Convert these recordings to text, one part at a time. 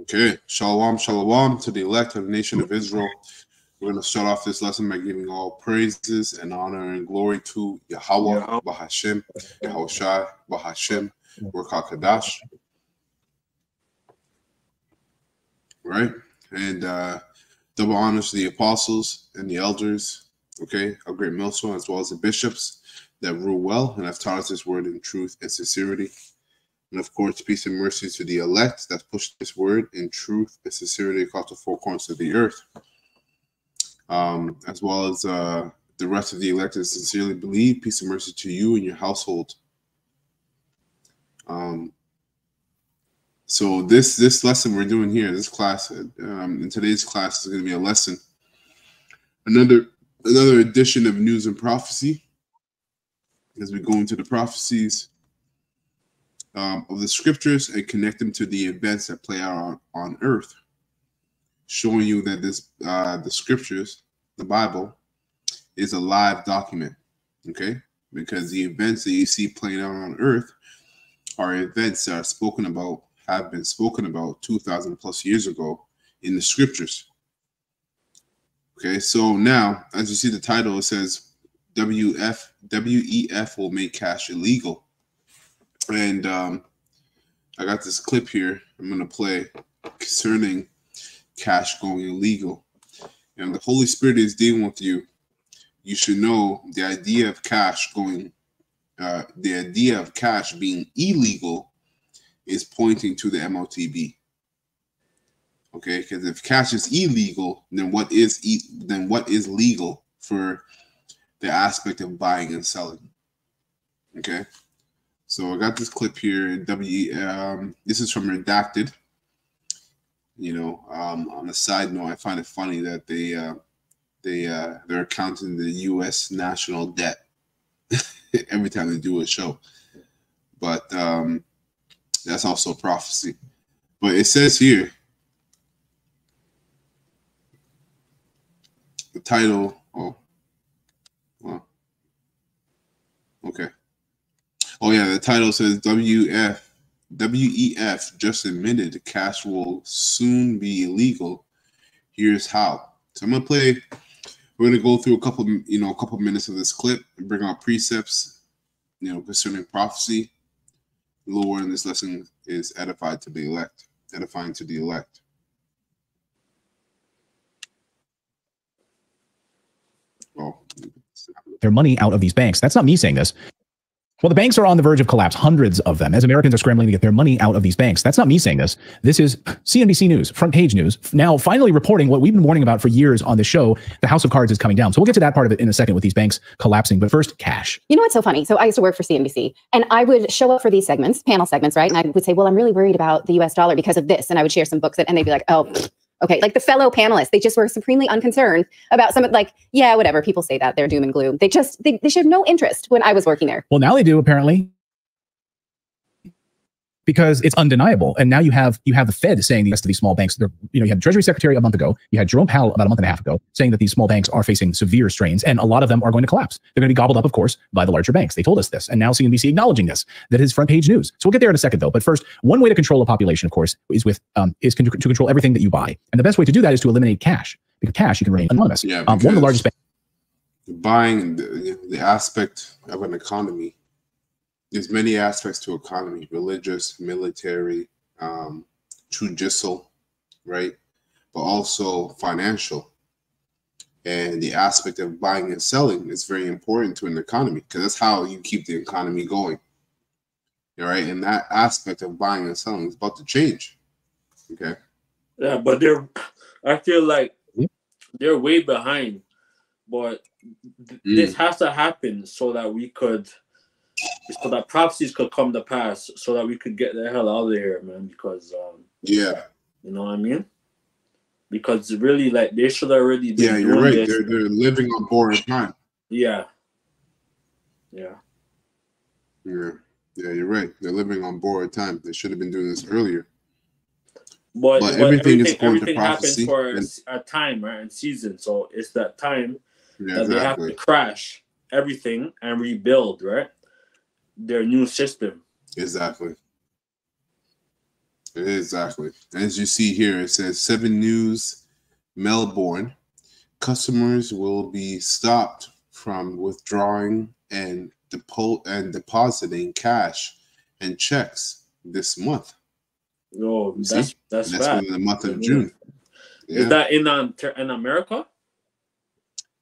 Okay, shalom, shalom to the elect of the nation of Israel. We're going to start off this lesson by giving all praises and honor and glory to Yahweh, Bahashem, Yahushai, Bahashem, Rakakadash. Right? And double honors to the apostles and the elders, okay, of Great Millstone, as well as the bishops that rule well and have taught us this word in truth and sincerity. And of course, peace and mercy to the elect that pushed this word in truth and sincerity across the four corners of the earth, as well as the rest of the elect that sincerely believe. Peace and mercy to you and your household. So this lesson we're doing here, this class, in today's class is going to be a lesson, another edition of News and Prophecy, as we go into the prophecies of the scriptures and connect them to the events that play out on earth, showing you that this the scriptures, the Bible, is a live document, okay? Because the events that you see playing out on earth are events that are have been spoken about 2,000 plus years ago in the scriptures. Okay, so now, as you see the title, it says WEF will make cash illegal. And I got this clip here I'm going to play concerning cash going illegal. And the Holy Spirit is dealing with you. You should know the idea of cash being illegal is pointing to the MOTB. Okay, because if cash is illegal, then what is legal for the aspect of buying and selling? Okay, so I got this clip here. This is from Redacted. You know, on a side note, I find it funny that they're counting the U.S. national debt every time they do a show, but that's also prophecy. But it says here, the title. Oh, well, okay. Oh yeah, the title says WEF just admitted the cash will soon be illegal. Here's how. So I'm gonna play. We're gonna go through a couple minutes of this clip and bring out precepts, concerning prophecy. The Lord in this lesson is edifying to the elect. Oh. Their money out of these banks. That's not me saying this. Well, the banks are on the verge of collapse, hundreds of them, as Americans are scrambling to get their money out of these banks. That's not me saying this. This is CNBC News, front page news, now finally reporting what we've been warning about for years on the show. The house of cards is coming down. So we'll get to that part of it in a second with these banks collapsing. But first, cash. You know what's so funny? So I used to work for CNBC, and I would show up for these panel segments, right? And I would say, well, I'm really worried about the US dollar because of this. And I would share some books, and they'd be like, oh, okay, like the fellow panelists, they just were supremely unconcerned about some, like, yeah, whatever. People say that, they're doom and gloom. They showed no interest when I was working there. Well, now they do, apparently, because it's undeniable. And now you have the Fed saying the rest of these small banks, you had the Treasury Secretary a month ago, you had Jerome Powell about a month and a half ago saying that these small banks are facing severe strains, and a lot of them are going to collapse. They're going to be gobbled up, of course, by the larger banks. They told us this, and now CNBC acknowledging this, that is front page news. So we'll get there in a second, though. But first, one way to control a population, of course, is to control everything that you buy. And the best way to do that is to eliminate cash, because cash you can remain anonymous. Yeah, one of the largest banks. Buying the aspect of an economy. There's many aspects to economy: religious, military, judicial, right? But also financial. And the aspect of buying and selling is very important to an economy, because that's how you keep the economy going. All right, and that aspect of buying and selling is about to change. Okay. Yeah, but I feel like they're way behind. But this has to happen so that prophecies could come to pass, so that we could get the hell out of here, man. Because you know what I mean? Because really, like, they should already be you're right. This. They're living on borrowed time. Yeah, you're right. They're living on borrowed time. They should have been doing this earlier. But everything is going to prophecy. Happens for a time, right, and season. So it's that time that they have to crash everything and rebuild, right? Their new system. Exactly. Exactly. As you see here, it says 7 News, Melbourne. Customers will be stopped from withdrawing and depositing cash and checks this month. No, that's within the month of June. Yeah. Is that in America?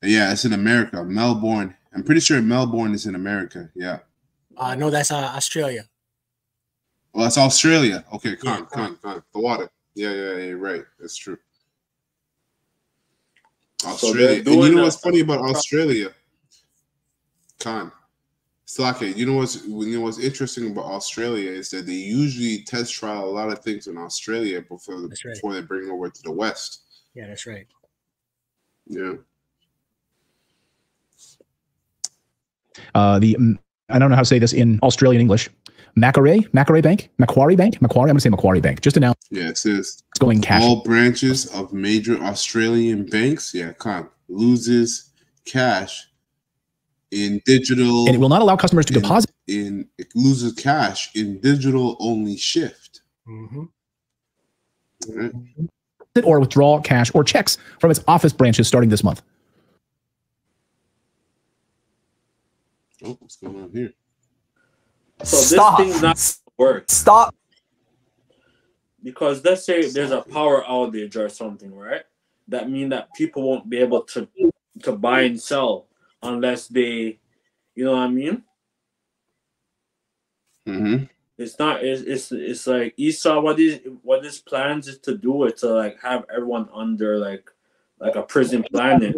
Yeah, it's in America. Melbourne. I'm pretty sure Melbourne is in America. Yeah. No, that's Australia. Well, that's Australia. Okay, con. The water. Yeah, right. That's true. Australia. So and you know what's funny about Australia? Con. Slake, you know what's interesting about Australia is that they usually test trial a lot of things in Australia before they bring them over to the West. Yeah, that's right. Yeah. I don't know how to say this in Australian English. Macquarie Bank. I'm going to say Macquarie Bank. Just announced. Yeah, it says it's going cash. All branches of major Australian banks, loses cash in digital, and it will not allow customers to deposit. It loses cash in digital only shift. Mm-hmm. Right. Or withdraw cash or checks from its office branches starting this month. Oh, what's going on here? So this thing's not work. Stop. Because let's say there's a power outage or something, right? That means that people won't be able to buy and sell unless they, you know what I mean? Mm-hmm. It's not. It's like Esau. What his plans is to do is to like have everyone under like a prison planet.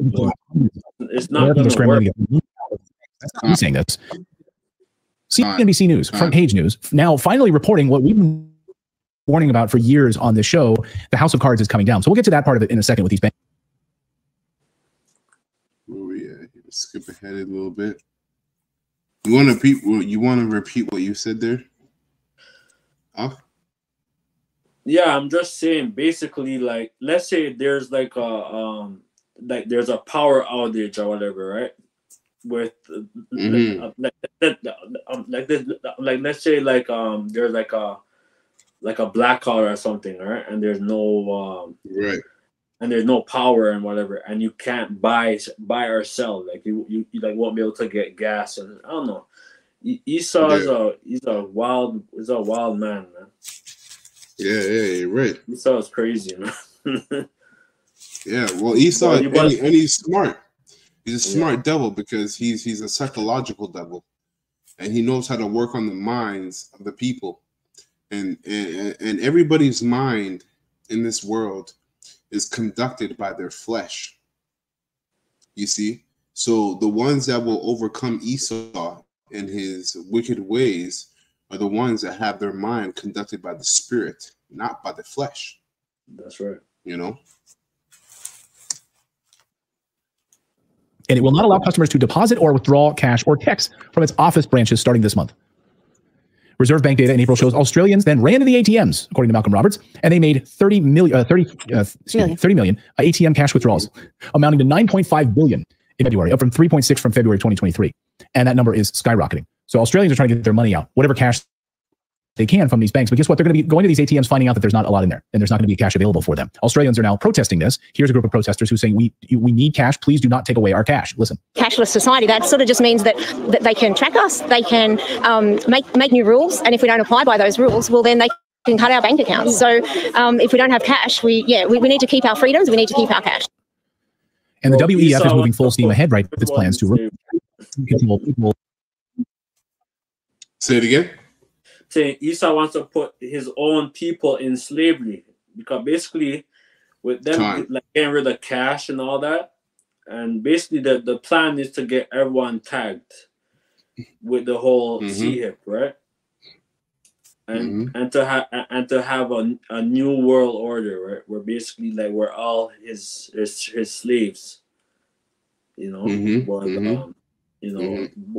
It's not going to work. I'm saying this. CNBC News, front page news, now finally reporting what we've been warning about for years on this show. The House of Cards is coming down. So we'll get to that part of it in a second with these banks. Skip ahead a little bit. You want to repeat what you said there? Huh? Yeah, I'm just saying. Basically, like, let's say there's like there's a power outage or whatever, right? With let's say there's like a blackout or something, right? And there's no right. And there's no power and whatever, and you can't buy or sell. Like you like won't be able to get gas, and I don't know. Esau is a wild man. Yeah, you're right. Esau is crazy, man. Yeah, well, Esau and he's smart. He's a smart devil because he's a psychological devil, and he knows how to work on the minds of the people, and everybody's mind in this world is conducted by their flesh. You see, so the ones that will overcome Esau and his wicked ways are the ones that have their mind conducted by the spirit, not by the flesh. That's right. You know. And it will not allow customers to deposit or withdraw cash or checks from its office branches starting this month. Reserve Bank data in April shows Australians then ran to the ATMs, according to Malcolm Roberts, and they made 30 million ATM cash withdrawals, amounting to 9.5 billion in February, up from 3.6 from February 2023. And that number is skyrocketing. So Australians are trying to get their money out, whatever cash they can from these banks. But guess what? They're going to be going to these ATMs, finding out that there's not a lot in there, and there's not going to be cash available for them. Australians are now protesting this. Here's a group of protesters who are saying, we need cash. Please do not take away our cash. Listen. Cashless society, that sort of just means that they can track us. They can make new rules. And if we don't apply by those rules, well, then they can cut our bank accounts. So if we don't have cash, we need to keep our freedoms. We need to keep our cash. And the WEF is moving full steam ahead, right, with its plans to control people. Say it again. Saying Esau wants to put his own people in slavery, because basically with them like getting rid of cash and all that, and basically the plan is to get everyone tagged with the whole CHIP, right? And to have a new world order, right? Where basically like we're all his slaves, you know.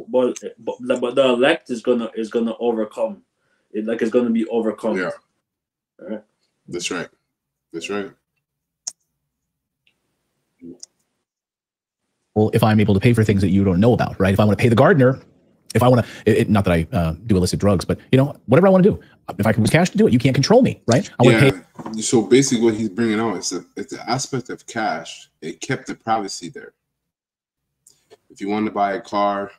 But the elect is gonna overcome. It's going to be overcome. Yeah. All right. That's right. Well, if I'm able to pay for things that you don't know about, right? If I want to pay the gardener If I want to, not that I do illicit drugs, but whatever I want to do, if I can use cash to do it, you can't control me, right? I want to pay. So basically, what he's bringing out is the aspect of cash. It kept the privacy there. If you want to buy a car,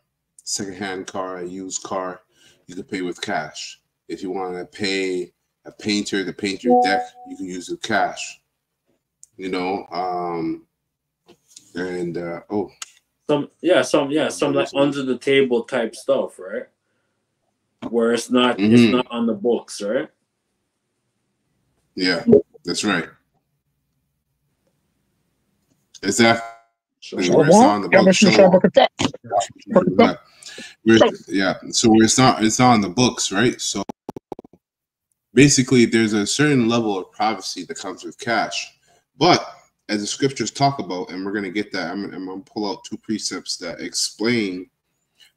secondhand car, a used car, you can pay with cash. If you want to pay a painter to paint your deck, you can use the cash. Some like under the table type stuff, right? Where it's not on the books, right? Yeah, that's right. Exactly. Where it's on the books. So it's on the books, right? So basically, there's a certain level of privacy that comes with cash, but as the scriptures talk about, and we're going to get that, I'm going to pull out 2 precepts that explain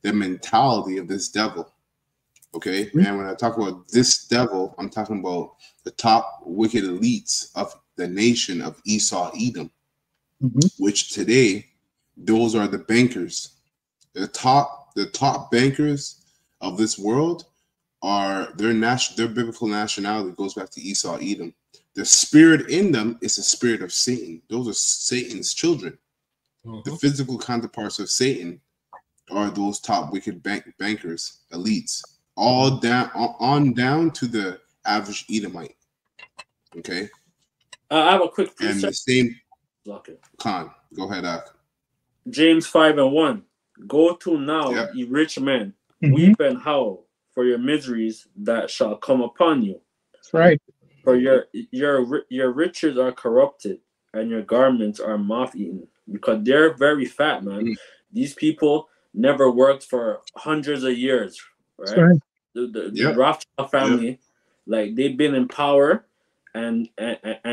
the mentality of this devil. Okay, and when I talk about this devil, I'm talking about the top wicked elites of the nation of Esau, Edom, which today, those are the bankers. The top bankers of this world are their biblical nationality goes back to Esau, Edom. The spirit in them is the spirit of Satan. Those are Satan's children. The physical counterparts of Satan are those top wicked bankers, elites, all down to the average Edomite. Okay. I have a quick precept. And the same. Khan, go ahead, Ak. James 5:1. Go to now, ye rich men, weep and howl for your miseries that shall come upon you. That's right. For your riches are corrupted, and your garments are moth-eaten, because they're very fat, man. These people never worked for hundreds of years, right? The Rothschild family, like they've been in power, and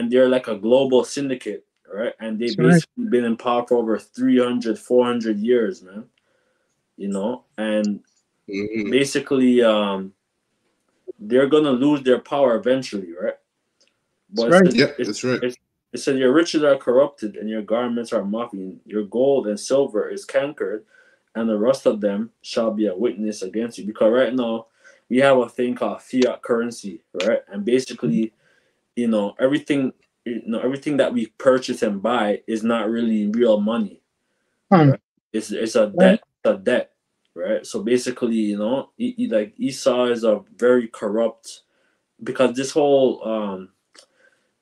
they're like a global syndicate, right? And they've basically been in power for over 300, 400 years, man. And basically, they're gonna lose their power eventually, right? But that's right. It said your riches are corrupted and your garments are moth-eaten. Your gold and silver is cankered, and the rust of them shall be a witness against you. Because right now we have a thing called fiat currency, right? And basically, everything that we purchase and buy is not really real money. Right? It's a debt. It's a debt, right? So basically, like Esau is a very corrupt, because this whole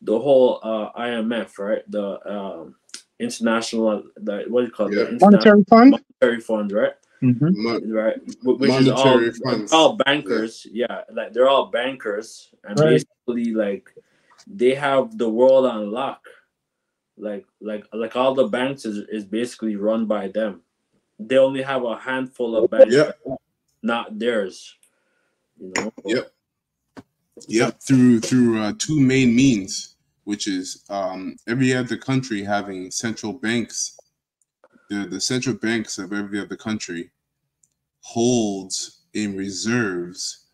the whole IMF, right? The international, what do you call it? Monetary fund. Monetary fund, right? Right. Which monetary is all bankers. Yeah, like they're all bankers, and basically, like they have the world on lock. Like all the banks is basically run by them. They only have a handful of banks, not theirs. Through 2 main means, which is every other country having central banks. The central banks of every other country holds in reserves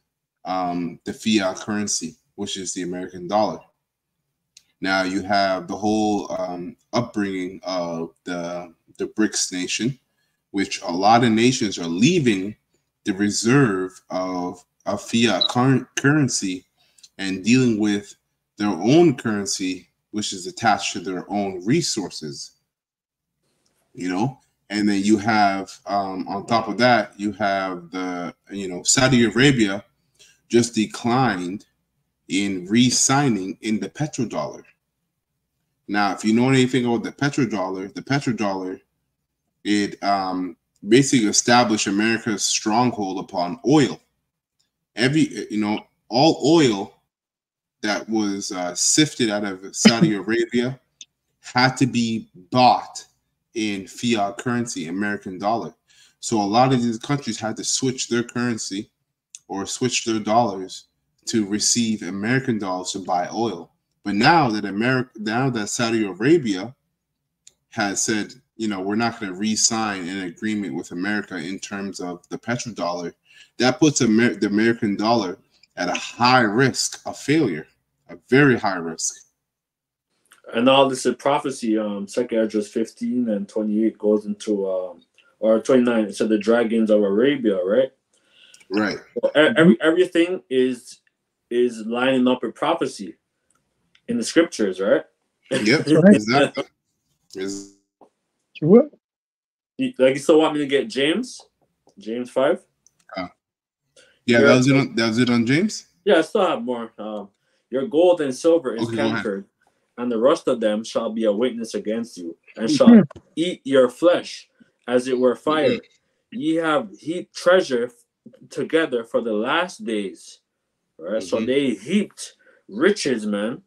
the fiat currency, which is the American dollar. Now you have the whole upbringing of the BRICS nation, which a lot of nations are leaving the reserve of a fiat currency and dealing with their own currency, which is attached to their own resources. And then you have on top of that, you have the Saudi Arabia just declined in re-signing in the petrodollar. Now, if you know anything about the petrodollar, it basically established America's stronghold upon oil. All oil that was sifted out of Saudi Arabia had to be bought in fiat currency, American dollar. So a lot of these countries had to switch their currency or switch their dollars to receive American dollars to buy oil. But now that Saudi Arabia has said, we're not going to re-sign an agreement with America in terms of the petrodollar, that puts the American dollar at a high risk of failure, a very high risk. And all this is prophecy. 2nd Esdras 15 and 28 goes into, or 29. It said the dragons of Arabia, right? Right. So everything is lining up with prophecy in the scriptures, right? Yep. right. Exactly. Sure. Like, you still want me to get James 5? Yeah, that was it on James. Yeah, I still have more. Your gold and silver is Okay, go ahead. cankered, and the rust of them shall be a witness against you, and shall eat your flesh as it were fire. Ye have heaped treasure together for the last days, right? So they heaped riches, man,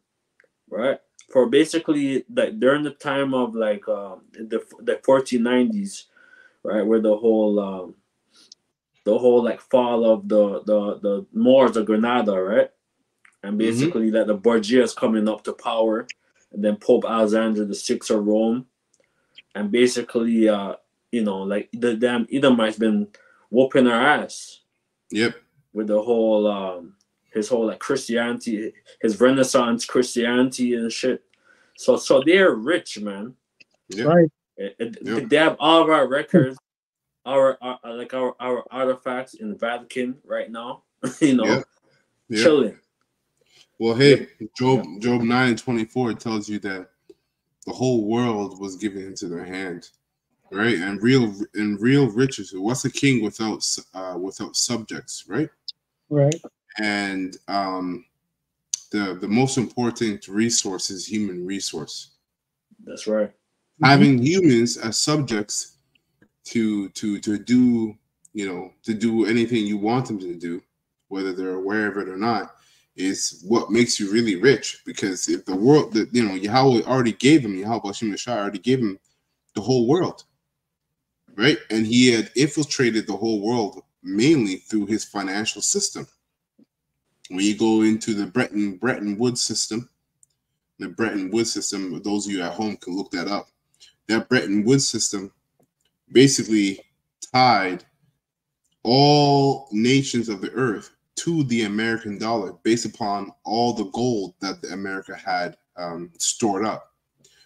right? For basically, like, during the time of, like, the 1490s, right, where the whole like fall of the Moors of Granada, right? And basically that the Borgias coming up to power, and then Pope Alexander VI of Rome, and basically like, the damn Edomites been whooping our ass. Yep. With the whole his whole, like, Christianity, his Renaissance Christianity and shit. So they're rich, man. Yep. Right. They have all of our records, our artifacts in the Vatican right now. Yep. Chilling. Well, hey, Job 9:24 tells you that the whole world was given into their hand, right? And real riches. What's a king without subjects, right? Right. And the most important resource is human resource. That's right. Having humans as subjects to do, to do anything you want them to do, whether they're aware of it or not, is what makes you really rich. Because if the world, that Yahweh already gave him, Yahweh already gave him the whole world, right? And he had infiltrated the whole world mainly through his financial system. When you go into the Bretton Woods system, those of you at home can look that up. That Bretton Woods system basically tied all nations of the earth to the American dollar based upon all the gold that America had stored up,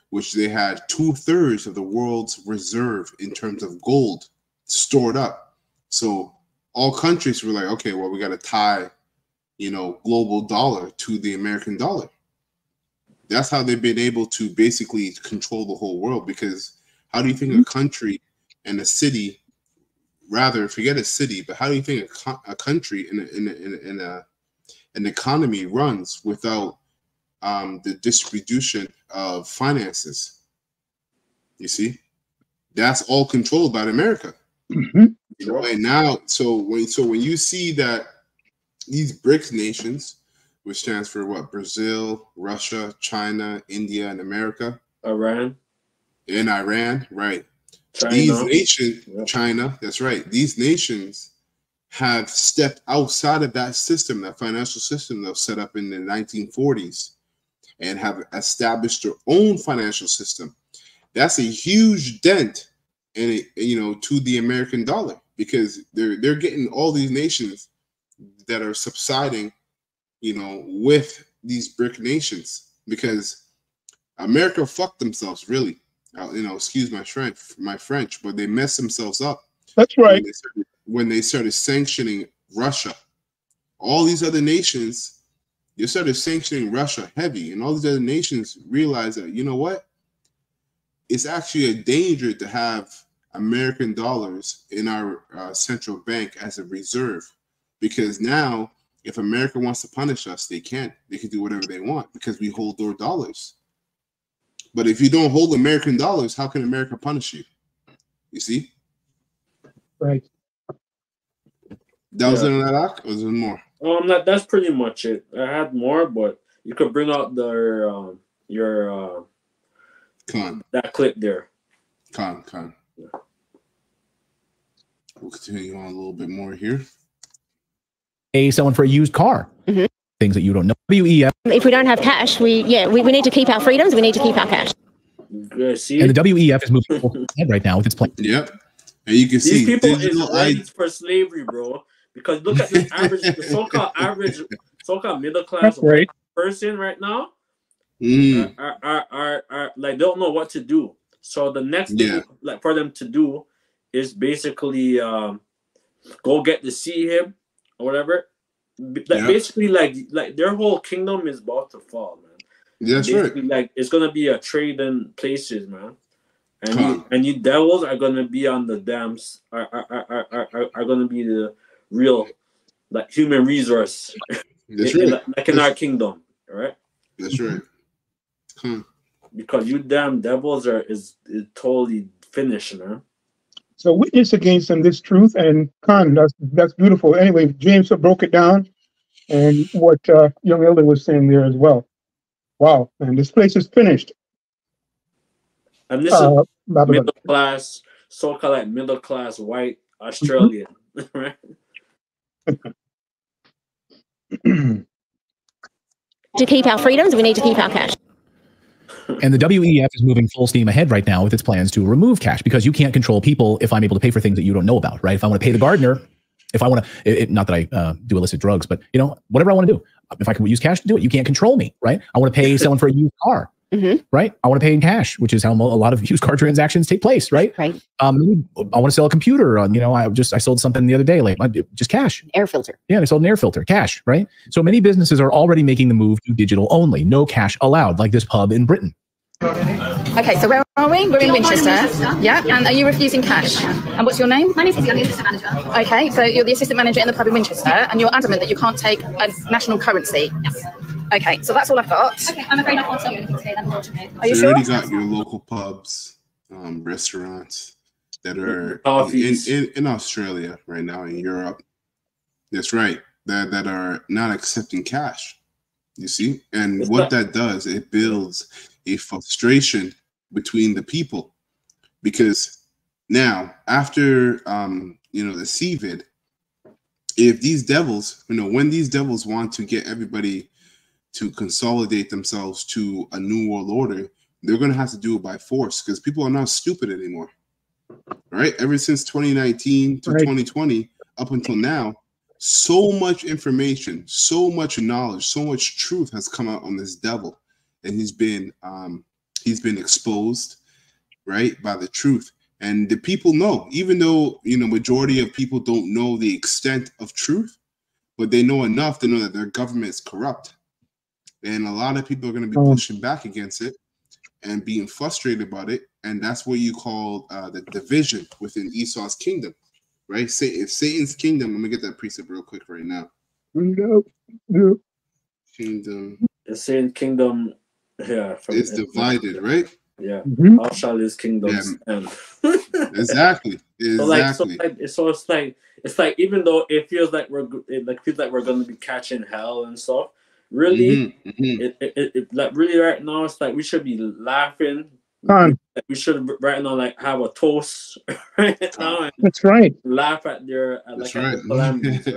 which they had 2/3 of the world's reserve in terms of gold stored up. So all countries were like, okay, well, we got to tie, global dollar to the American dollar. That's how they've been able to basically control the whole world. Because how do you think a country and a city, rather forget a city, but how do you think a country in an economy runs without the distribution of finances? You see, that's all controlled by America. And now, so when you see that these BRICS nations, which stands for what? Brazil, Russia, China, India, and America. Iran, right. China. These nations, China, that's right. These nations have stepped outside of that system, that financial system that was set up in the 1940s, and have established their own financial system. That's a huge dent in it, to the American dollar, because they're getting all these nations that are subsiding, with these BRIC nations, because America fucked themselves, really. Excuse my French, but they messed themselves up. That's right. When they started sanctioning Russia, all these other nations, they started sanctioning Russia heavy, and all these other nations realized that, you know what? It's actually a danger to have American dollars in our central bank as a reserve, because now if America wants to punish us, they can do whatever they want, because we hold their dollars. But if you don't hold American dollars, how can America punish you? You see? Right. That was it on that arc, or was there more? That's pretty much it. I had more, but you could bring out your that clip there. Con. We'll continue on a little bit more here. Someone for a used car. Things that you don't know. WEF. If we don't have cash, we need to keep our freedoms. We need to keep our cash. See? And the WEF is moving ahead right now with its plan. Yep. And you can see these people is ready for slavery, bro. Because look at the average, the so-called middle class person right now. Are like, don't know what to do. So the next thing, like, for them to do is basically go get to see him or whatever. Basically, like their whole kingdom is about to fall, man. That's right. Like it's gonna be a trading places, man. And you devils are gonna be on the dams. Are gonna be the real like human resource. That's right. Like in our kingdom, right? That's right. Because you damn devils is totally finished, man. So witness against them this truth, and Khan, that's beautiful. Anyway, James broke it down, and what young Elder was saying there as well. Wow, man, this place is finished. And this is middle class, so-called like middle class white Australian, right? To keep our freedoms, we need to keep our cash. And the WEF is moving full steam ahead right now with its plans to remove cash, because you can't control people if I'm able to pay for things that you don't know about, right? If I want to pay the gardener, if I want to, not that I do illicit drugs, but you know, whatever I want to do, if I can use cash to do it, you can't control me, right? I want to pay someone for a used car, right? I want to pay in cash, which is how a lot of used car transactions take place, right? Right. I want to sell a computer. You know, I sold something the other day, like just cash. Air filter. Yeah, they sold an air filter, cash, right? So many businesses are already making the move to digital only, no cash allowed, like this pub in Britain. Okay, so where are we? We're in Winchester. Yeah, and are you refusing cash? And what's your name? My name is Izzy, I'm the assistant manager. Okay, so you're the assistant manager in the pub in Winchester, and you're adamant that you can't take a national currency. Yes. Okay, so that's all I've got. Okay, I'm afraid I can't tell you anything today, unfortunately. Are you So sure? you already got your local pubs, restaurants that are in Australia right now, in Europe. That's right. That are not accepting cash. You see? And what that does, it builds a frustration between the people, because now after the CVID, if these devils, when these devils want to get everybody to consolidate themselves to a new world order, they're going to have to do it by force, because people are not stupid anymore. Right? Ever since 2019 to 2020 up until now, so much information, so much knowledge, so much truth has come out on this devil, and he's been exposed, right, by the truth. And the people know, even though majority of people don't know the extent of truth, but they know enough to know that their government is corrupt. And a lot of people are going to be pushing back against it and being frustrated about it. And that's what you call the division within Esau's kingdom. Right? If Satan's kingdom, let me get that precept real quick right now. Kingdom. The same kingdom, it's divided, right? Yeah. How shall his kingdom stand? Exactly. So it's like even though it feels like we're going to be catching hell and stuff, really, it like really right now it's like we should be laughing. We should right now like have a toast right now. And that's right. Laugh at their calamities,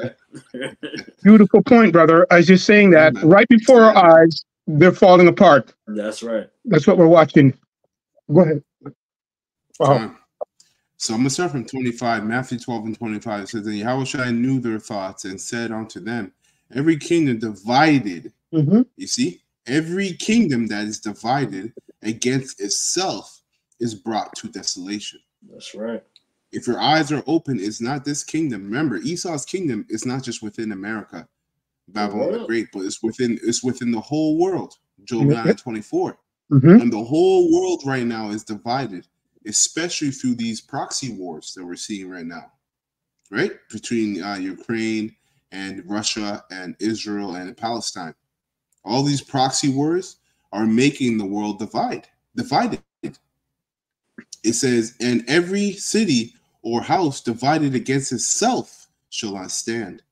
right? Beautiful point, brother. I was just saying that right before our eyes, they're falling apart. That's right. That's what we're watching. Go ahead. Wow. So I'm gonna start from 25. Matthew 12 and 25 says, "And Yahushua knew their thoughts and said unto them, every kingdom divided." You see, every kingdom that is divided against itself is brought to desolation. That's right. If your eyes are open, it's not this kingdom. Remember, Esau's kingdom is not just within America, Babylon the Great, but it's within the whole world. Job 9:24. And the whole world right now is divided, especially through these proxy wars that we're seeing right now, right? Between Ukraine and Russia and Israel and Palestine. All these proxy wars are making the world divided. It says, and every city or house divided against itself shall not stand.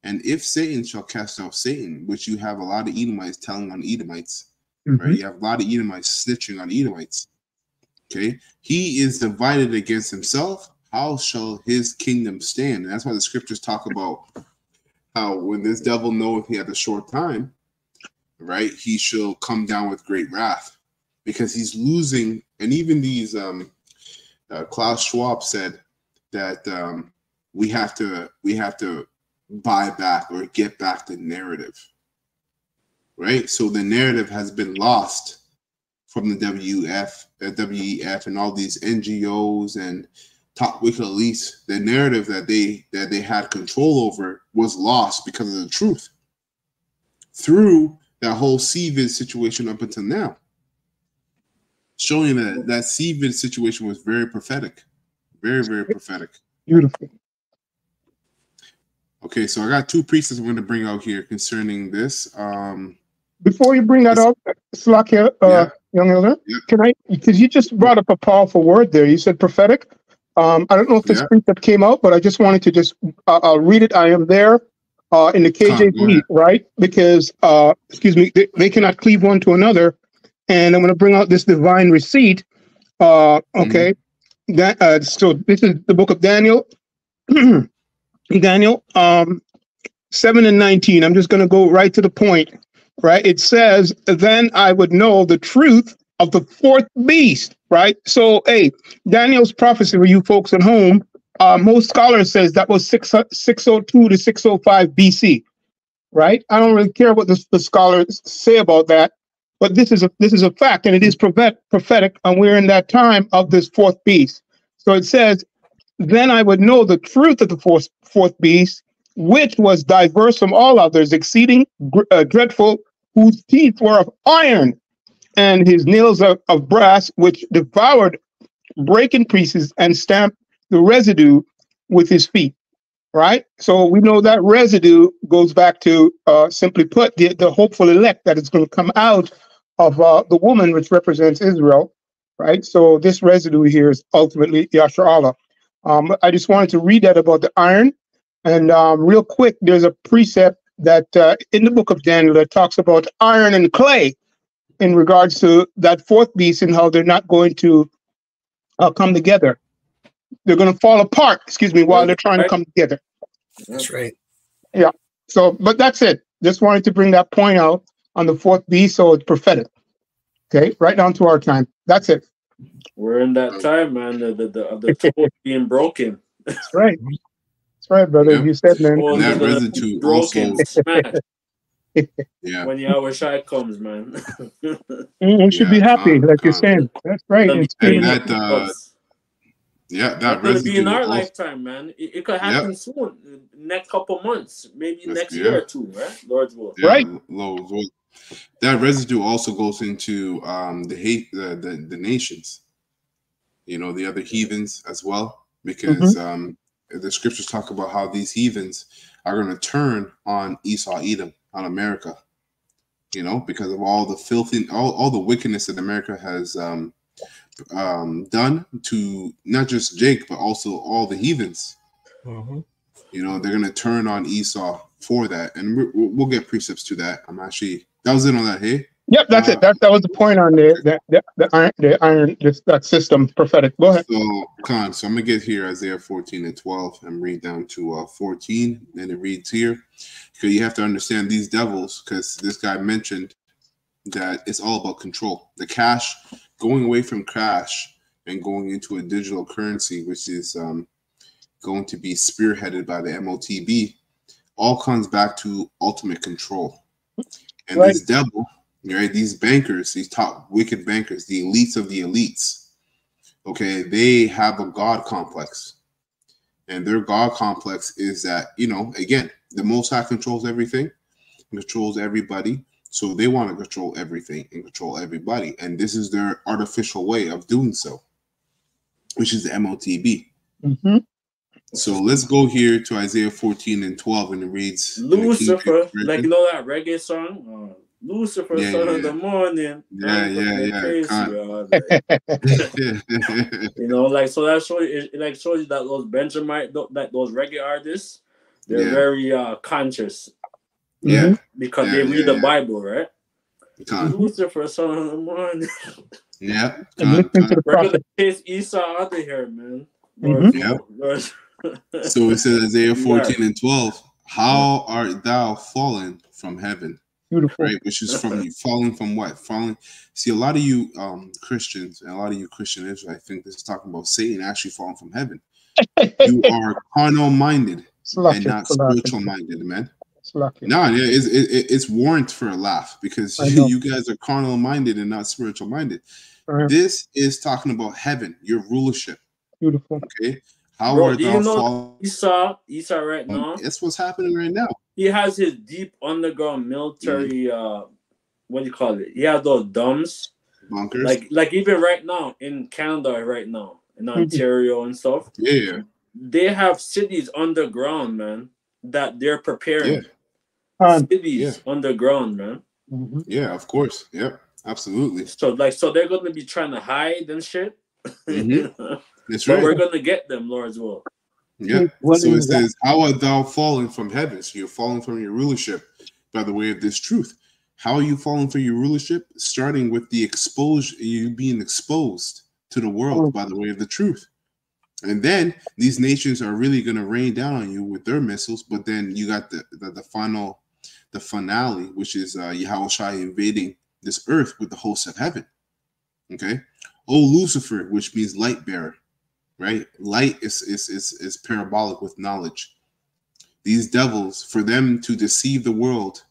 And if Satan shall cast out Satan, which you have a lot of Edomites telling on Edomites, right? You have a lot of Edomites snitching on Edomites. Okay, he is divided against himself. How shall his kingdom stand? And that's why the scriptures talk about how when this devil knoweth he had a short time, right, he shall come down with great wrath, because he's losing. And even these Klaus Schwab said that we have to buy back or get back the narrative, right? So the narrative has been lost from the WEF and all these NGOs and top wicked elites, the narrative that they had control over was lost because of the truth through that whole CVID situation up until now, showing that that CVID situation was very prophetic, very, very prophetic. Beautiful. Okay, so I got two precepts I'm going to bring out here concerning this. Before you bring that up, Slakia, young elder, can I? Because you just brought up a powerful word there. You said prophetic. I don't know if this precept came out, but I just wanted to just I'll read it. I am there in the KJV, right? Because excuse me, they cannot cleave one to another, and I'm going to bring out this divine receipt. Okay, that so this is the book of Daniel. Daniel 7 and 19. I'm just going to go right to the point. Right, it says, "Then I would know the truth of the fourth beast." Right, so hey, Daniel's prophecy for you folks at home. Most scholars says that was 602 to 605 BC. Right, I don't really care what the scholars say about that, but this is a fact, and it is prophetic, and we're in that time of this fourth beast. So it says, "Then I would know the truth of the fourth beast, which was diverse from all others, exceeding dreadful, whose teeth were of iron, and his nails of brass, which devoured, brake in pieces, and stamped the residue with his feet." Right? So we know that residue goes back to, simply put, the hopeful elect that is going to come out of the woman, which represents Israel. Right? So this residue here is ultimately Yasharallah. I just wanted to read that about the iron. And real quick, there's a precept that in the book of Daniel that talks about iron and clay in regards to that fourth beast and how they're not going to come together. They're going to fall apart, while they're trying to come together. That's right. Yeah. So, but that's it. Just wanted to bring that point out on the fourth beast, so it's prophetic. Okay, right down to our time. That's it. We're in that time, man. The tool being broken. That's right. That's right, brother. You said, man. And that residue broken, also. smashed. Yeah. When Yahweh Shai comes, man. We should be happy, like you're saying. That's right. And that that residue be in our lifetime, man. It could happen soon, next couple months, maybe next year or two, right? Lord's will. Right. That residue also goes into the nations, the other heathens as well, because the scriptures talk about how these heathens are going to turn on Esau, Edom, on America, because of all the filthy, all the wickedness that America has done to not just Jake, but also all the heathens. They're going to turn on Esau for that, and we'll get precepts to that. That was it on that. Hey. Yep, that's it. That was the point on the iron that system prophetic. Go ahead. So I'm gonna get here Isaiah 14 and 12 and read down to 14. And it reads here, because you have to understand these devils, because this guy mentioned that it's all about control. The cash, going away from cash and going into a digital currency, which is going to be spearheaded by the MOTB, all comes back to ultimate control. And this devil, these bankers, these top wicked bankers, the elites of the elites, okay, they have a God complex. And their God complex is that, again, the Most High controls everything, controls everybody. So they want to control everything and control everybody. And this is their artificial way of doing so, which is the MOTB. So let's go here to Isaiah 14 and 12, and it reads, Lucifer, like that reggae song, Lucifer, son of the morning. So that shows you that those Benjamite, those reggae artists, they're very conscious. Because they read the Bible, right? Lucifer, son of the morning. We're gonna chase Esau out of here, man. So it says Isaiah 14 and 12, how art thou fallen from heaven? Beautiful. Right, which is from you. Falling from what? Falling. See, a lot of you Christians and a lot of you Christian Israelites think this is talking about Satan actually falling from heaven. You are carnal minded and not spiritual minded, man. It's warrant for a laugh, because you guys are carnal minded and not spiritual minded. This is talking about heaven, your rulership. Beautiful. Okay. How Bro, art do thou you know fallen? Esau right now? That's what's happening right now. He has his deep underground military. What do you call it? He has those dumbs. Bunkers. Like even right now in Canada, right now in Ontario and stuff. Yeah. They have cities underground, man. That they're preparing. Yeah. Cities underground, man. Mm-hmm. Yeah, of course. Yep. Absolutely. So they're gonna be trying to hide and shit. Mm-hmm. That's But right. we're gonna get them, Lord's will. Yeah. So it says, "How art thou fallen from heaven?" So you're falling from your rulership by the way of this truth. How are you falling from your rulership? Starting with the exposure, you being exposed to the world by the way of the truth. And then these nations are really going to rain down on you with their missiles. But then you got the finale, which is Yahushua invading this earth with the hosts of heaven. Okay. O Lucifer, which means light bearer, right? Light is parabolic with knowledge. These devils, for them to deceive the world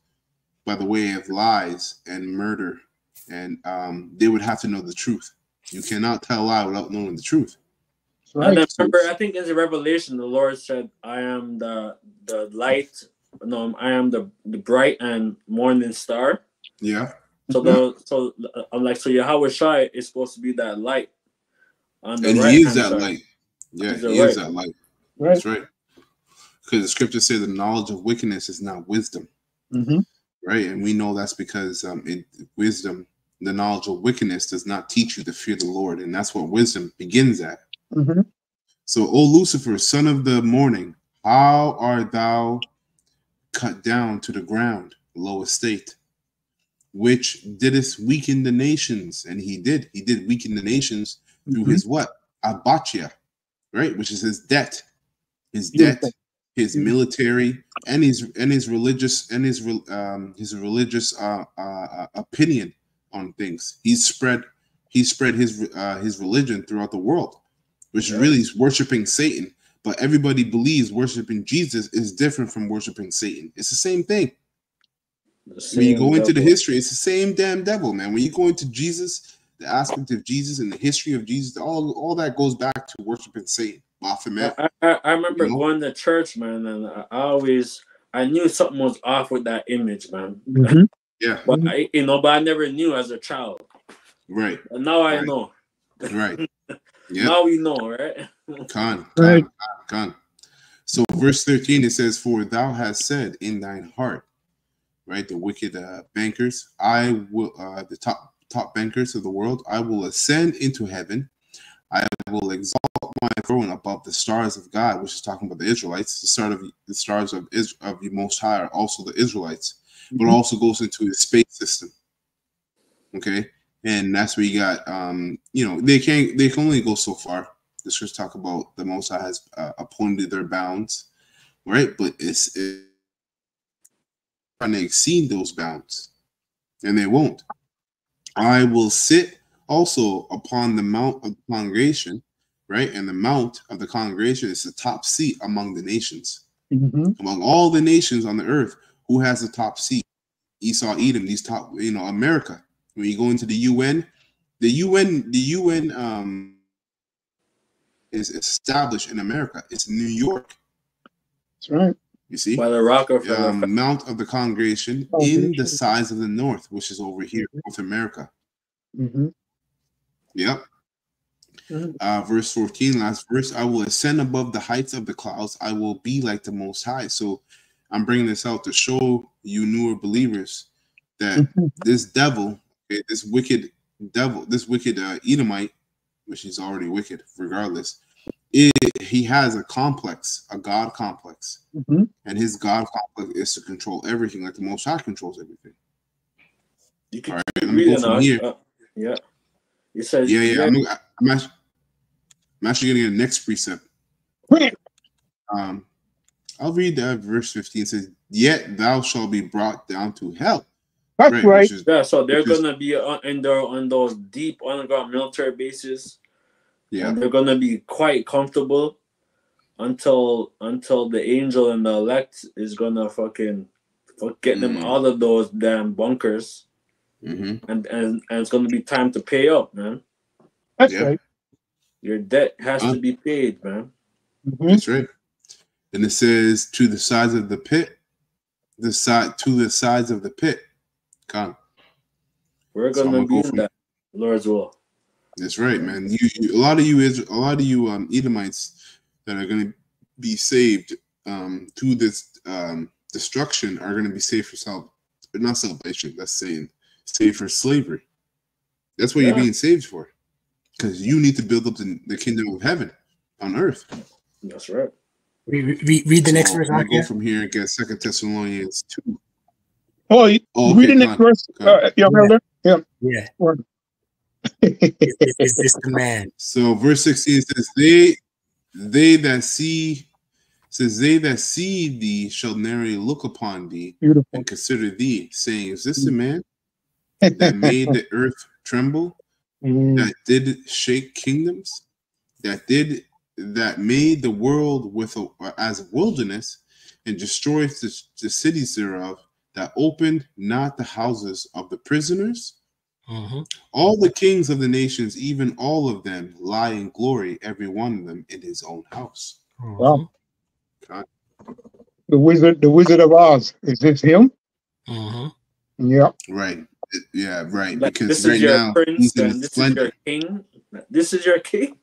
by the way of lies and murder, and they would have to know the truth. You cannot tell a lie without knowing the truth. Right. And remember, I think in the Revelation, the Lord said, "I am the light. No, I am the bright and morning star." Yeah. So so Yahweh Shai is supposed to be that light on the and right he is hand that side. light. Yeah, He's he right. is that light. Right. That's right. Because the scripture says the knowledge of wickedness is not wisdom. Mm-hmm. Right, and we know that's because wisdom, the knowledge of wickedness, does not teach you to fear the Lord, and that's what wisdom begins at. Mm-hmm. So, O Lucifer, son of the morning, how art thou cut down to the ground, low estate, which didst weaken the nations? And he did weaken the nations through his what? Abachia, right? Which is his debt, his military, and his religious opinion on things. He spread his religion throughout the world, which is really worshiping Satan. But everybody believes worshiping Jesus is different from worshiping Satan. It's the same thing. When you go into the history, it's the same damn devil, man. When you go into Jesus, the aspect of Jesus and the history of Jesus, all that goes back to worshiping Satan. I remember going to church, man, and I knew something was off with that image, man. Mm-hmm. Yeah. But I never knew as a child. Right. But now I know. Right. Yeah. Now we know, right? Con. So verse 13, it says, "For thou hast said in thine heart," right? The wicked bankers, I will, the top bankers of the world, "I will ascend into heaven. I will exalt my throne above the stars of God," which is talking about the Israelites. The stars of the Most High are also the Israelites, but also goes into his space system. Okay, and that's where you got, they can only go so far. The scriptures talk about the Most High has appointed their bounds, right? But it's trying to exceed those bounds, and they won't. "I will sit also upon the mount of the congregation," right? And the mount of the congregation is the top seat among the nations. Mm-hmm. Among all the nations on the earth, who has the top seat? Esau, Edom, these top, America. When you go into the UN, the UN is established in America. It's New York. That's right. You see? By the Rockefeller Mount of the congregation in the sides of the north, which is over here, North America. Mm-hmm. Yep. Verse 14, last verse, "I will ascend above the heights of the clouds. I will be like the Most High." So I'm bringing this out to show you newer believers that this devil, this wicked Edomite, which is already wicked regardless, he has a complex, a God complex. And his God complex is to control everything like the Most High controls everything. All right, I'm going to go from here. Yeah. It says, I'm actually going to get the next precept. I'll read that. Verse 15 says, "Yet thou shalt be brought down to hell." That's right. So they're going to be on those deep underground military bases. Yeah. And they're going to be quite comfortable until the angel and the elect is going to get them out of those damn bunkers. And it's going to be time to pay up, man. That's right. Your debt has to be paid, man. That's right. And it says to the sides of the pit, to the sides of the pit. Come. We're gonna be in that, Lord's will. That's right, man. A lot of you Edomites that are gonna be saved through this destruction are gonna be saved for but not salvation. That's saying saved for slavery. That's what you're being saved for, because you need to build up the kingdom of heaven on earth. That's right. Read the next verse. I go from here and get 2 Thessalonians 2. Oh, read the next verse, young elder. Yeah. Is this the man? So verse 16 says, they that see thee shall narrowly look upon thee and consider thee, saying, is this the man that made the earth tremble, that did shake kingdoms, that made the world as a wilderness, and destroyed the cities thereof, that opened not the houses of the prisoners? All the kings of the nations, even all of them, lie in glory, every one of them in his own house. Wow. God. The Wizard of Oz. Is this him? Yeah. Right. Yeah, right. Like, because this right is your now, prince, and this is your king. This is your king.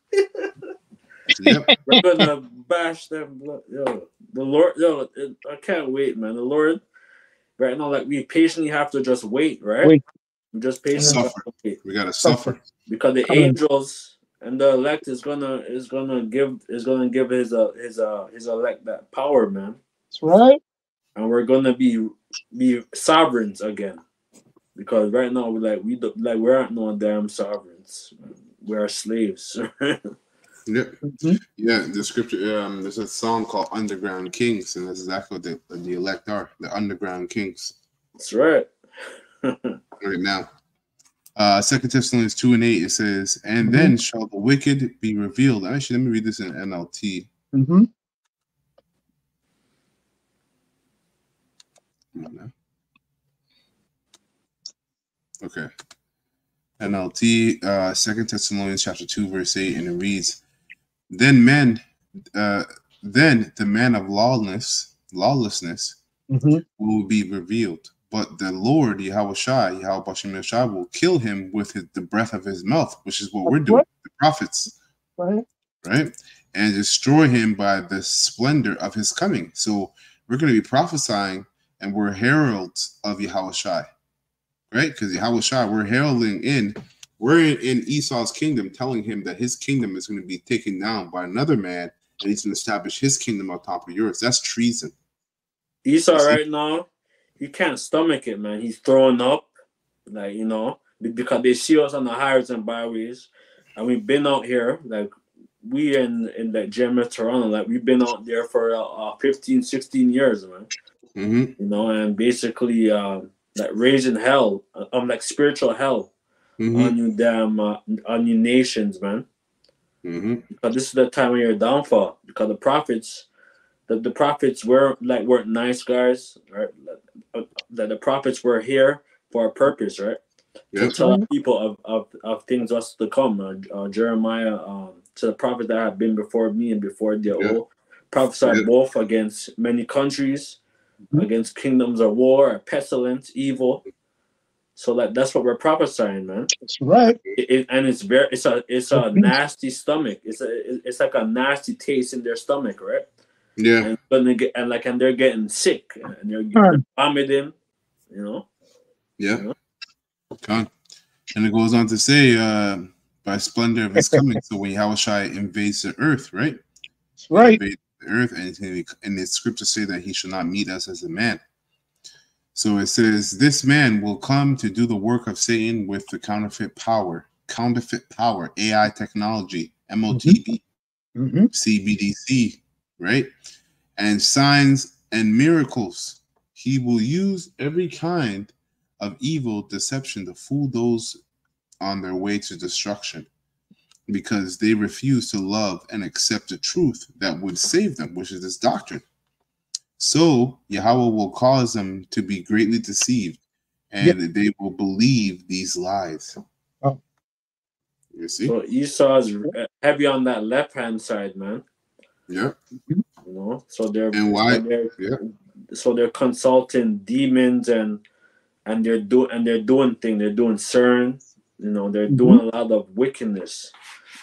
Yep. We're gonna bash them. Yo, the Lord. Yo, I can't wait, man. The Lord. Right now, like, we patiently have to just wait, right? We just patiently wait. We gotta suffer because the angels and the elect is gonna give his elect that power, man. That's right. And we're gonna be sovereigns again, because right now we aren't no damn sovereigns. We are slaves. Yep. Yeah, the scripture, there's a song called Underground Kings, and that's exactly what the elect are, the underground kings. That's right. Right now. 2 Thessalonians 2:8, it says, and then shall the wicked be revealed. Actually, let me read this in NLT. Come on now. Okay. NLT, 2 Thessalonians chapter 2, verse 8, and it reads, then the man of lawlessness will be revealed, but the Lord Yahweh will kill him with the breath of his mouth, which is what we're doing, the prophets, right? And destroy him by the splendor of his coming. So we're going to be prophesying, and we're heralds of Yahweh, right? Because Yahweh, we're heralding in. We're in Esau's kingdom, telling him that his kingdom is going to be taken down by another man, and he's going to establish his kingdom on top of yours. That's treason. Esau right now, he can't stomach it, man. He's throwing up, like, because they see us on the highways and byways, and we've been out here, like, we in like Germany, Toronto, like, we've been out there for 15, 16 years, man. And basically, like, raising hell, like spiritual hell. On you on you nations, man. Because this is the time of your downfall. Because the prophets weren't nice guys, right? That the prophets were here for a purpose, right? To tell people of things what's to come. Jeremiah, to the prophets that have been before me and before the old, prophesied both against many countries, against kingdoms of war, pestilence, evil. So that's what we're prophesying, man. That's right. It's a nasty stomach. It's like a nasty taste in their stomach, right? Yeah. And they're getting sick and they're vomiting, Yeah. And it goes on to say, by splendor of his coming. So when Yahweh invades the earth, right? That's right. He invades the earth, and the scriptures say that he shall not meet us as a man. So it says, this man will come to do the work of Satan with the counterfeit power, AI technology, MOTB, CBDC, right? And signs and miracles. He will use every kind of evil deception to fool those on their way to destruction, because they refuse to love and accept the truth that would save them, which is this doctrine. So Yahweh will cause them to be greatly deceived, and they will believe these lies. You see? So Esau is heavy on that left-hand side, man. Yeah. You know, so they're So they're consulting demons and they're doing things. They're doing CERN. You know, they're doing a lot of wickedness.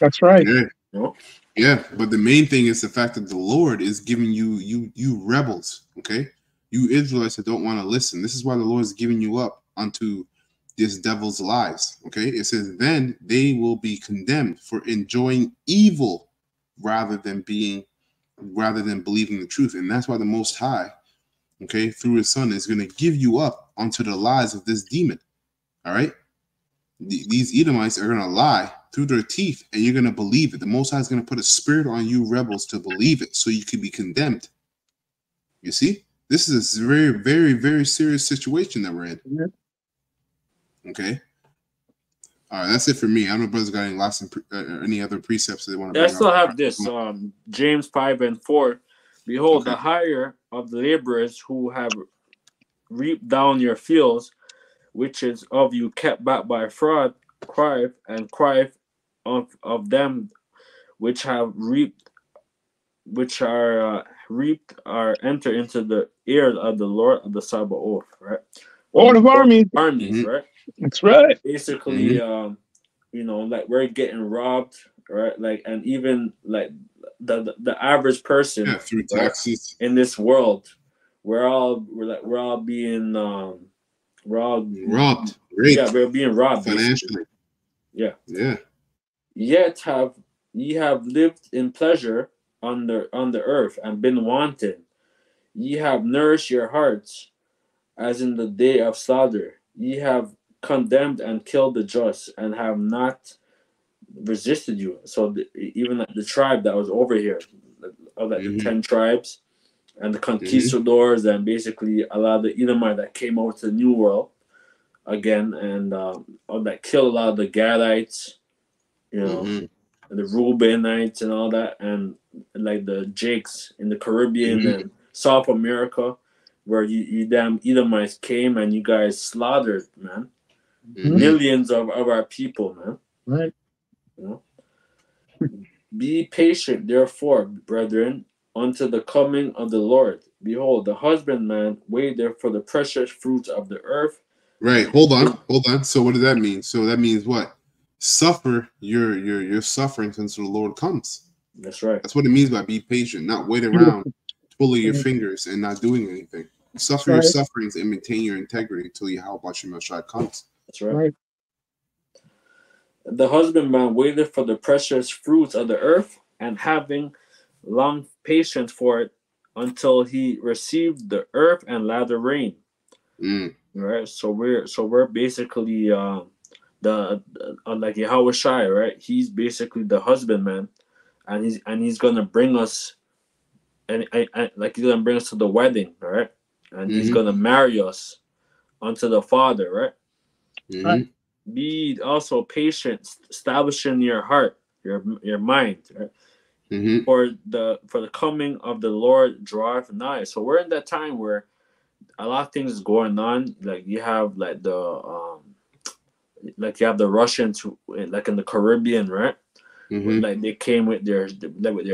That's right. Yeah. You know? Yeah, but the main thing is the fact that the Lord is giving you rebels, okay? You Israelites that don't want to listen. This is why the Lord is giving you up unto this devil's lies, okay? It says, then they will be condemned for enjoying evil rather than believing the truth. And that's why the Most High, okay, through his Son is going to give you up onto the lies of this demon, all right? These Edomites are going to lie through their teeth, and you're going to believe it. The Most High is going to put a spirit on you rebels to believe it so you can be condemned. You see? This is a very, very, very serious situation that we're in. Okay? All right, that's it for me. I don't know if brothers got any last any other precepts that they want to bring up. I still have this. James 5:4. Behold, the hire of the laborers who have reaped down your fields, which is of you kept back by fraud, cry of them which have reaped, are enter into the ear of the Lord of the Sabaoth, right? Lord of armies. Right? That's right. Basically, you know, like we're getting robbed, right? Like, and even like the average person through taxes in this world, we're all being robbed. Yeah, we're being robbed financially. Yeah. Yet ye have lived in pleasure on the earth and been wanted. Ye have nourished your hearts as in the day of slaughter. Ye have condemned and killed the just and have not resisted you. So even the tribe that was over here, of the 10 tribes and the conquistadors and basically a lot of the Edomite that came over to the New World again, and that killed a lot of the Gadites, you know, and the Reubenites and all that, and like the Jakes in the Caribbean and South America, where you damn Edomites came and you guys slaughtered, man, millions of our people, man. Right. You know? Be patient, therefore, brethren, unto the coming of the Lord. Behold, the husbandman waiteth for the precious fruits of the earth. Right. Hold on. So what does that mean? So that means what? Suffer your sufferings until the Lord comes. That's right. That's what it means by be patient, not wait around, twiddling your fingers and not doing anything. Suffer your sufferings and maintain your integrity until Yahweh Shai comes. That's right. The husbandman waiteth for the precious fruits of the earth, and having long patience for it, until he received the earth and latter rain. Right. So we're basically like Yahweh Shai, right? He's basically the husbandman, and he's gonna bring us, and like he's gonna bring us to the wedding, right? And he's gonna marry us unto the Father, right? Be also patient, establishing your heart, your mind, right? For the coming of the Lord draweth nigh. So we're in that time where a lot of things is going on. Like you have like you have the Russians who, like in the Caribbean, right? Like they came with their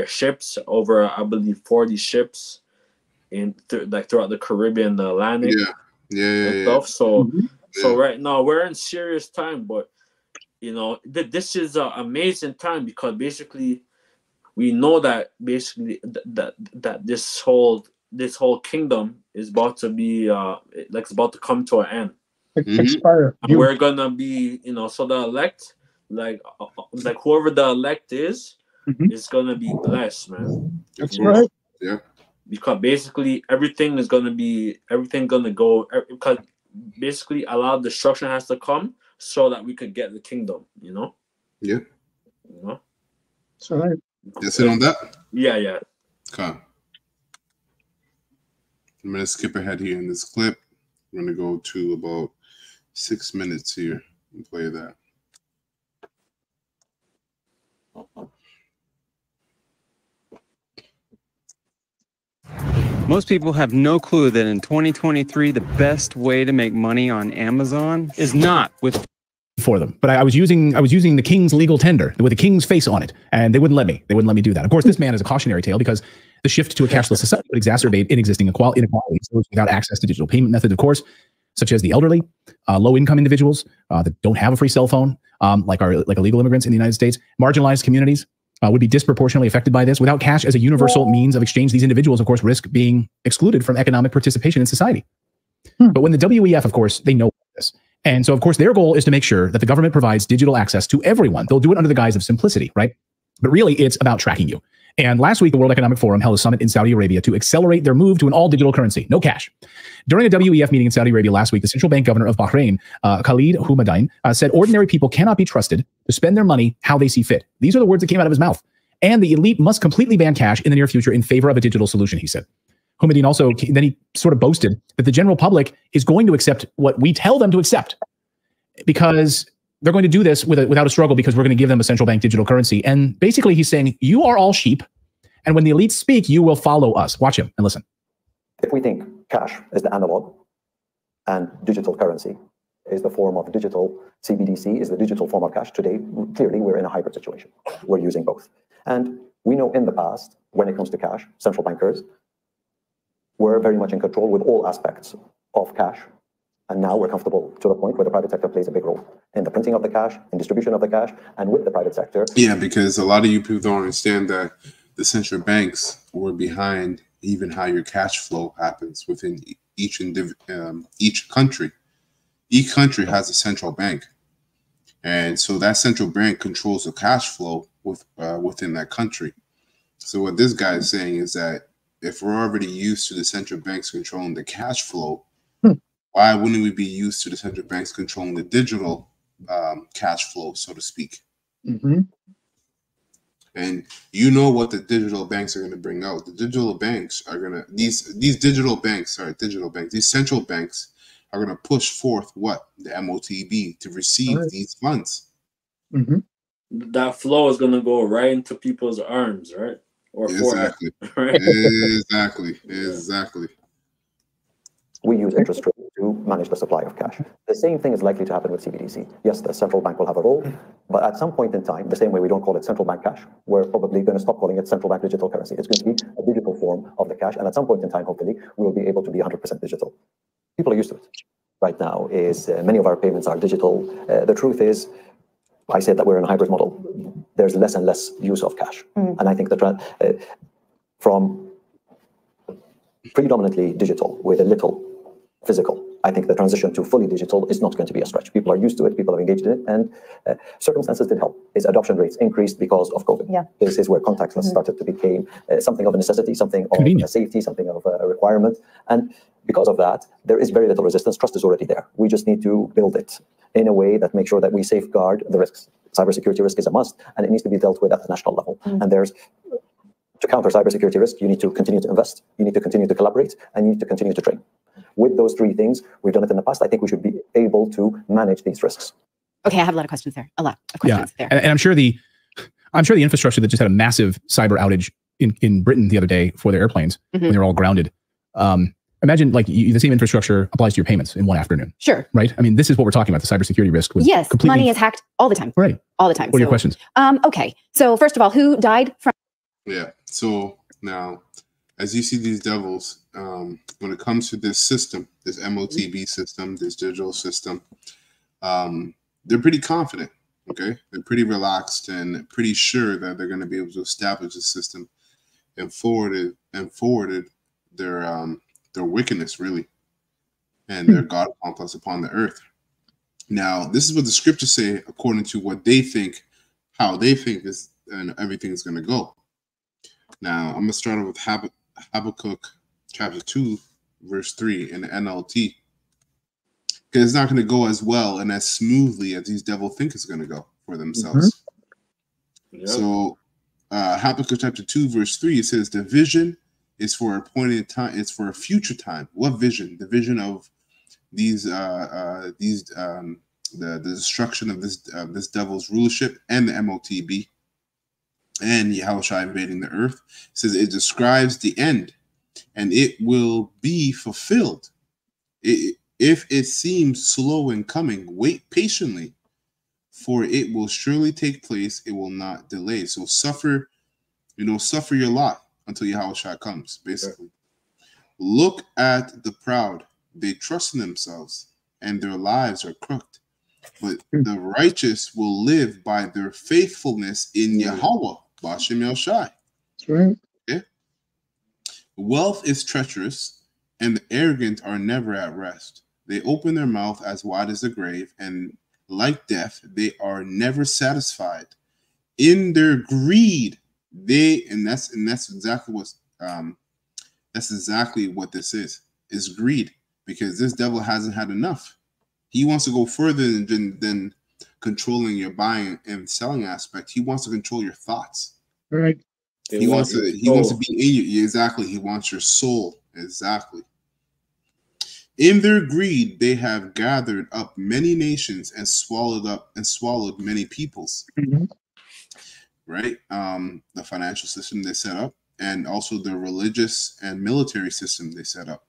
ships, over I believe 40 ships throughout the Caribbean, the Atlantic, and stuff. So right now we're in serious time, but you know this is an amazing time, because basically we know that basically that this whole kingdom is about to be it's about to come to an end. Expire. And we're gonna be, you know, so the elect, like whoever the elect is gonna be blessed, man. That's right. Yeah. Because basically everything gonna go, because basically a lot of destruction has to come so that we could get the kingdom, you know? Yeah. You know? That's right. That's it on that? Yeah. Okay. I'm going to skip ahead here in this clip. I'm going to go to about 6 minutes here and play that. Most people have no clue that in 2023, the best way to make money on Amazon is not with for them, but I was using the king's legal tender with the king's face on it, and they wouldn't let me. They wouldn't let me do that. Of course, this man is a cautionary tale because the shift to a cashless society would exacerbate existing inequalities. Those without access to digital payment methods, of course, such as the elderly, low-income individuals that don't have a free cell phone, like illegal immigrants in the United States, marginalized communities would be disproportionately affected by this. Without cash as a universal means of exchange, these individuals, of course, risk being excluded from economic participation in society. But when the WEF, of course, they know this. And so, of course, their goal is to make sure that the government provides digital access to everyone. They'll do it under the guise of simplicity, right? But really, it's about tracking you. And last week, the World Economic Forum held a summit in Saudi Arabia to accelerate their move to an all-digital currency, no cash. During a WEF meeting in Saudi Arabia last week, the central bank governor of Bahrain, Khalid Houmadine, said ordinary people cannot be trusted to spend their money how they see fit. These are the words that came out of his mouth. And the elite must completely ban cash in the near future in favor of a digital solution, he said. Houmadine also, then he sort of boasted that the general public is going to accept what we tell them to accept, because they're going to do this without a struggle, because we're going to give them a central bank digital currency. And basically he's saying, you are all sheep, and when the elites speak, you will follow us. Watch him and listen. If we think cash is the analog and digital currency is the form of digital, CBDC is the digital form of cash, today, clearly we're in a hybrid situation. We're using both. And we know in the past, when it comes to cash, central bankers were very much in control with all aspects of cash. And now we're comfortable to the point where the private sector plays a big role in the printing of the cash, in distribution of the cash, and with the private sector. Yeah, because a lot of you people don't understand that the central banks were behind even how your cash flow happens within each country. Each country has a central bank. And so that central bank controls the cash flow within that country. So what this guy is saying is that if we're already used to the central banks controlling the cash flow, why wouldn't we be used to the central banks controlling the digital cash flow, so to speak? Mm-hmm. And you know what the digital banks are going to bring out. The digital banks are going to, these central banks are going to push forth what? The MOTB to receive these funds. Mm-hmm. That flow is going to go right into people's arms, right? Or exactly. Right? Exactly. We use interest rates to manage the supply of cash. The same thing is likely to happen with CBDC. Yes, the central bank will have a role, but at some point in time, the same way we don't call it central bank cash, we're probably going to stop calling it central bank digital currency. It's going to be a digital form of the cash, and at some point in time, hopefully, we'll be able to be 100% digital. People are used to it. Right now, is many of our payments are digital. The truth is, I said that we're in a hybrid model. There's less and less use of cash, and I think that from predominantly digital with a little physical, I think the transition to fully digital is not going to be a stretch. People are used to it, people have engaged in it, and circumstances did help. Its adoption rates increased because of COVID. Yeah. This is where contactless started to become something of a necessity, something of a safety, something of a requirement. And because of that, there is very little resistance. Trust is already there. We just need to build it in a way that makes sure that we safeguard the risks. Cybersecurity risk is a must, and it needs to be dealt with at the national level. And there's, to counter cybersecurity risk, you need to continue to invest, you need to continue to collaborate, and you need to continue to train. With those three things, we've done it in the past. I think we should be able to manage these risks. Okay, I have a lot of questions there. A lot of questions there. And I'm sure the infrastructure that just had a massive cyber outage in Britain the other day for their airplanes when they were all grounded. Imagine like the same infrastructure applies to your payments in one afternoon. Sure. Right? I mean, this is what we're talking about. The cybersecurity risk was money is hacked all the time. Right. All the time. What are your questions? Okay. So first of all, who died from? Yeah. So now, as you see these devils, when it comes to this system, this MOTB system, this digital system, they're pretty confident. Okay. They're pretty relaxed and pretty sure that they're going to be able to establish a system and forwarded their wickedness, really, and their God complex upon the earth. Now, this is what the scriptures say according to what they think, how they think this and everything is going to go. Now, I'm going to start off with Habakkuk chapter 2, verse 3 in the NLT, because it's not going to go as well and as smoothly as these devils think it's going to go for themselves. So, Habakkuk chapter 2, verse 3, it says, the vision is for a appointed time. It's for a future time. What vision? The vision of the destruction of this devil's rulership and the MOTB and Yahushua invading the earth. It says it describes the end, and it will be fulfilled. If it seems slow in coming, wait patiently, for it will surely take place. It will not delay. So suffer, suffer your lot until Yahushua comes, basically. Look at the proud. They trust in themselves, and their lives are crooked. But the righteous will live by their faithfulness in Yahweh, Bashem El Shai. That's right. Okay? Wealth is treacherous, and the arrogant are never at rest. They open their mouth as wide as the grave, and like death, they are never satisfied. In their greed, that's exactly what this is greed, because this devil hasn't had enough. He wants to go further than controlling your buying and selling aspect. He wants to control your thoughts. Right. He wants to be in you. Exactly. He wants your soul. Exactly. In their greed, they have gathered up many nations and swallowed many peoples. Mm-hmm. Right. The financial system they set up, and also the religious and military system they set up.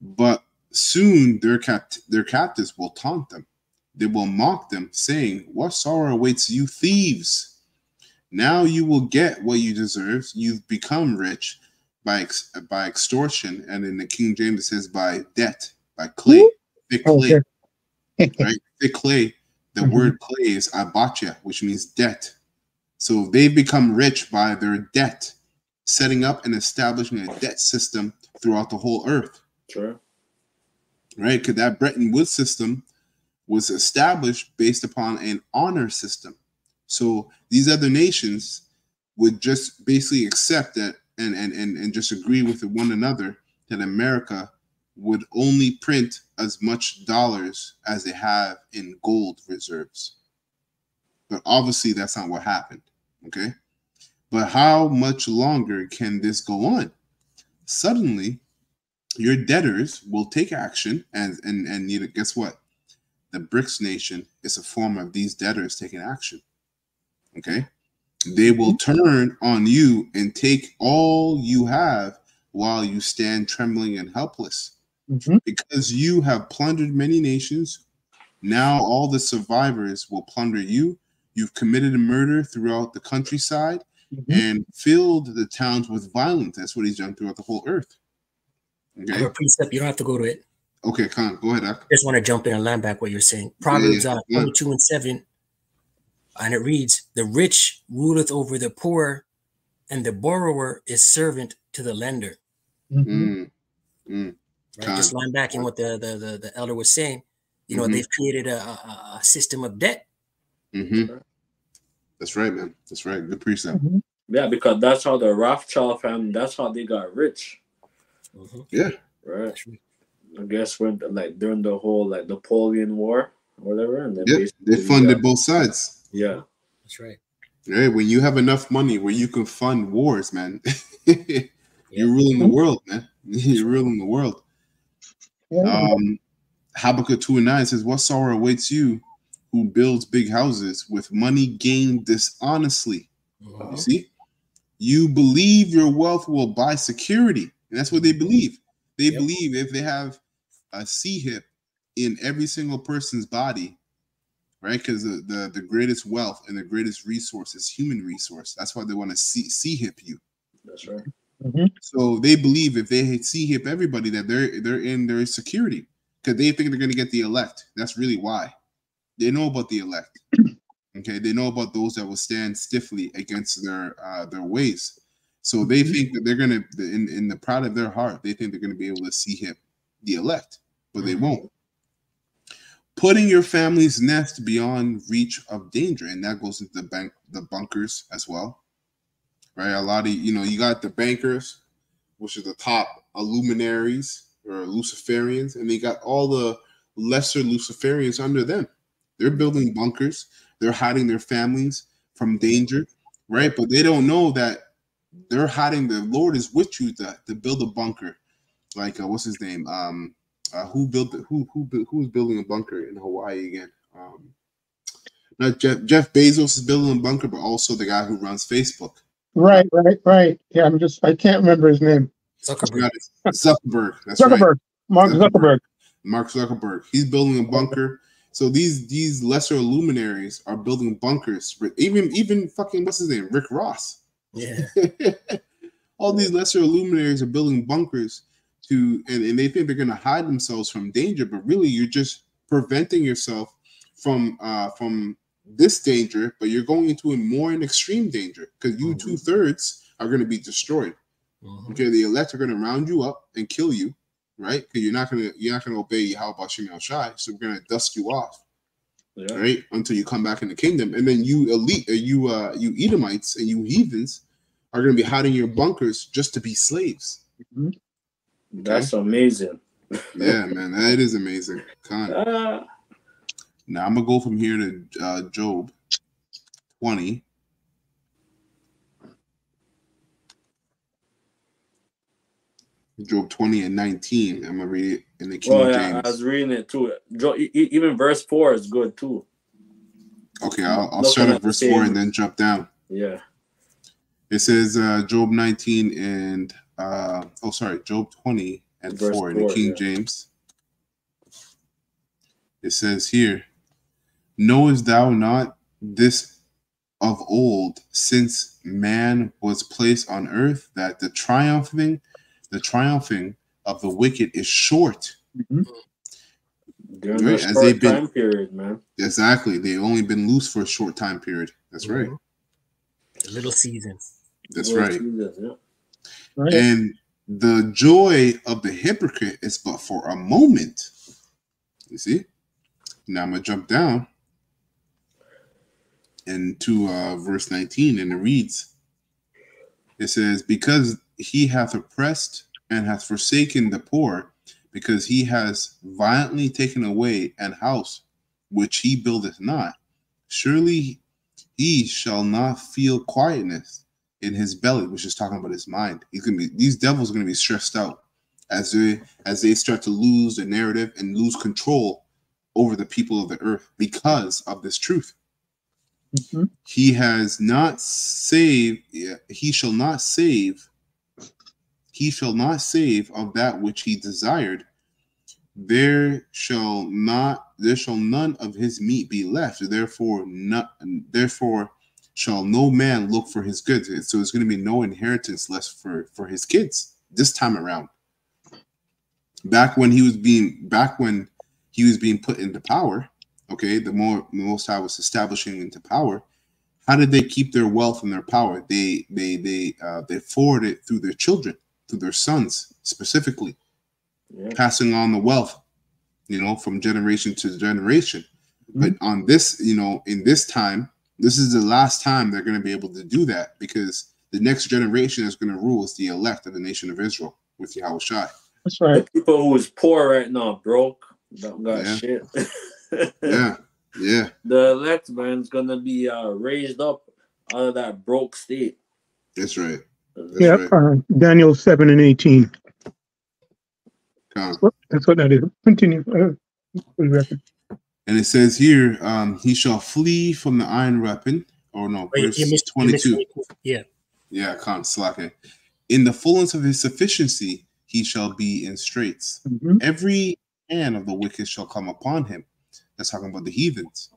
But soon their captives will taunt them. They will mock them, saying, "What sorrow awaits you, thieves? Now you will get what you deserve. You've become rich by extortion." And in the King James it says by debt, by clay, thick clay. Right? Thick clay. The word clay is abacha, which means debt. So they become rich by their debt, setting up and establishing a debt system throughout the whole earth. Sure. Right? Because that Bretton Woods system was established based upon an honor system. So these other nations would just basically accept that and just agree with one another that America would only print as much dollars as they have in gold reserves. But obviously that's not what happened. Okay? But how much longer can this go on? Suddenly, your debtors will take action, and guess what? The BRICS nation is a form of these debtors taking action. Okay? They will turn on you and take all you have while you stand trembling and helpless. Because you have plundered many nations, now all the survivors will plunder you. You've committed a murder throughout the countryside and filled the towns with violence. That's what he's done throughout the whole earth. Okay. I have a precept. You don't have to go to it. Okay, Khan, go ahead. I just want to jump in and land back what you're saying. Proverbs 22:7, and it reads, "The rich ruleth over the poor, and the borrower is servant to the lender." Right? Just line back in what the elder was saying. You know, they've created a system of debt. That's right, man. That's right. Good precept. Yeah, because that's how the Rothschild family, that's how they got rich. Yeah. Right. I guess when during the whole Napoleon War or whatever, and then they funded both sides. Yeah. That's right. Right. When you have enough money where you can fund wars, man, you're ruling the world, man. You're ruling the world. Habakkuk 2:9 says, "What sorrow awaits you who builds big houses with money gained dishonestly?" You see, you believe your wealth will buy security, and that's what they believe. They believe if they have a C-hip in every single person's body, right? Because the greatest wealth and the greatest resource is human resource. That's why they want to C-hip you. That's right. So they believe if they C-hip everybody that they're in their security, because they think they're going to get the elect. That's really why. They know about the elect. Okay, they know about those that will stand stiffly against their ways. So they think that they're gonna, in the pride of their heart, they think they're gonna be able to C-hip the elect, but they won't. Putting your family's nest beyond reach of danger, and that goes into the bunkers as well, right? A lot of you got the bankers, which is the top luminaries or Luciferians, and they got all the lesser Luciferians under them. They're building bunkers. They're hiding their families from danger, right? But they don't know that they're hiding. The Lord is with you to build a bunker. Like what's his name? Who was building a bunker in Hawaii again? Not Jeff Bezos is building a bunker, but also the guy who runs Facebook. Right. Yeah, I can't remember his name. Zuckerberg. That's Zuckerberg. Right. Mark Zuckerberg. Mark Zuckerberg. He's building a bunker So these lesser luminaries are building bunkers. Even fucking what's his name, Rick Ross. Yeah. All these lesser luminaries are building bunkers and they think they're gonna hide themselves from danger, but really you're just preventing yourself from this danger, but you're going into an extreme danger because you 2/3 are going to be destroyed. Okay, the elect are going to round you up and kill you, right? Because you're not gonna obey Yahweh Shem El Shai, so we're going to dust you off, right? Until you come back in the kingdom, and then you Edomites and you heathens are going to be hiding in your bunkers just to be slaves. Okay? That's amazing. Yeah, man, that is amazing. Now I'm gonna go from here to Job 20. Job 20 and 19. I'm gonna read it in the King James. I was reading it too. Even verse 4 is good too. Okay, I'll start at verse 4 and then jump down. Yeah. It says Job 19 and Job 20 and verse 4 in the King James. It says here, knowest thou not this of old, since man was placed on earth, that the triumphing of the wicked is short. During a short time period, man. Exactly. They've only been loose for a short time period. That's right. A little season. That's right. And the joy of the hypocrite is but for a moment. You see? Now I'm going to jump down into verse 19, and it reads, it says, because he hath oppressed and hath forsaken the poor, because he has violently taken away an house which he buildeth not, surely he shall not feel quietness in his belly, which is talking about his mind. These devils are gonna be stressed out as they start to lose the narrative and lose control over the people of the earth because of this truth. He has not saved, he shall not save of that which he desired. There shall none of his meat be left. Therefore shall no man look for his goods. So there's going to be no inheritance left for his kids this time around. Back when he was being put into power, okay, the Most High was establishing into power. How did they keep their wealth and their power? They forwarded it through their children, through their sons specifically, passing on the wealth, from generation to generation. But on this, in this time, this is the last time they're going to be able to do that, because the next generation that's going to rule is the elect of the nation of Israel with Yahweh Shai. That's right. The people who is poor right now, broke, don't got shit. Yeah. The elect man's gonna be raised up out of that broke state. That's right. Right. Daniel 7 and 18. That's what that is. Continue. And it says here, he shall flee from the iron weapon. Oh no, verse 22. Yeah, can't slack it. In the fullness of his sufficiency, he shall be in straits. Every hand of the wicked shall come upon him. That's talking about the heathens.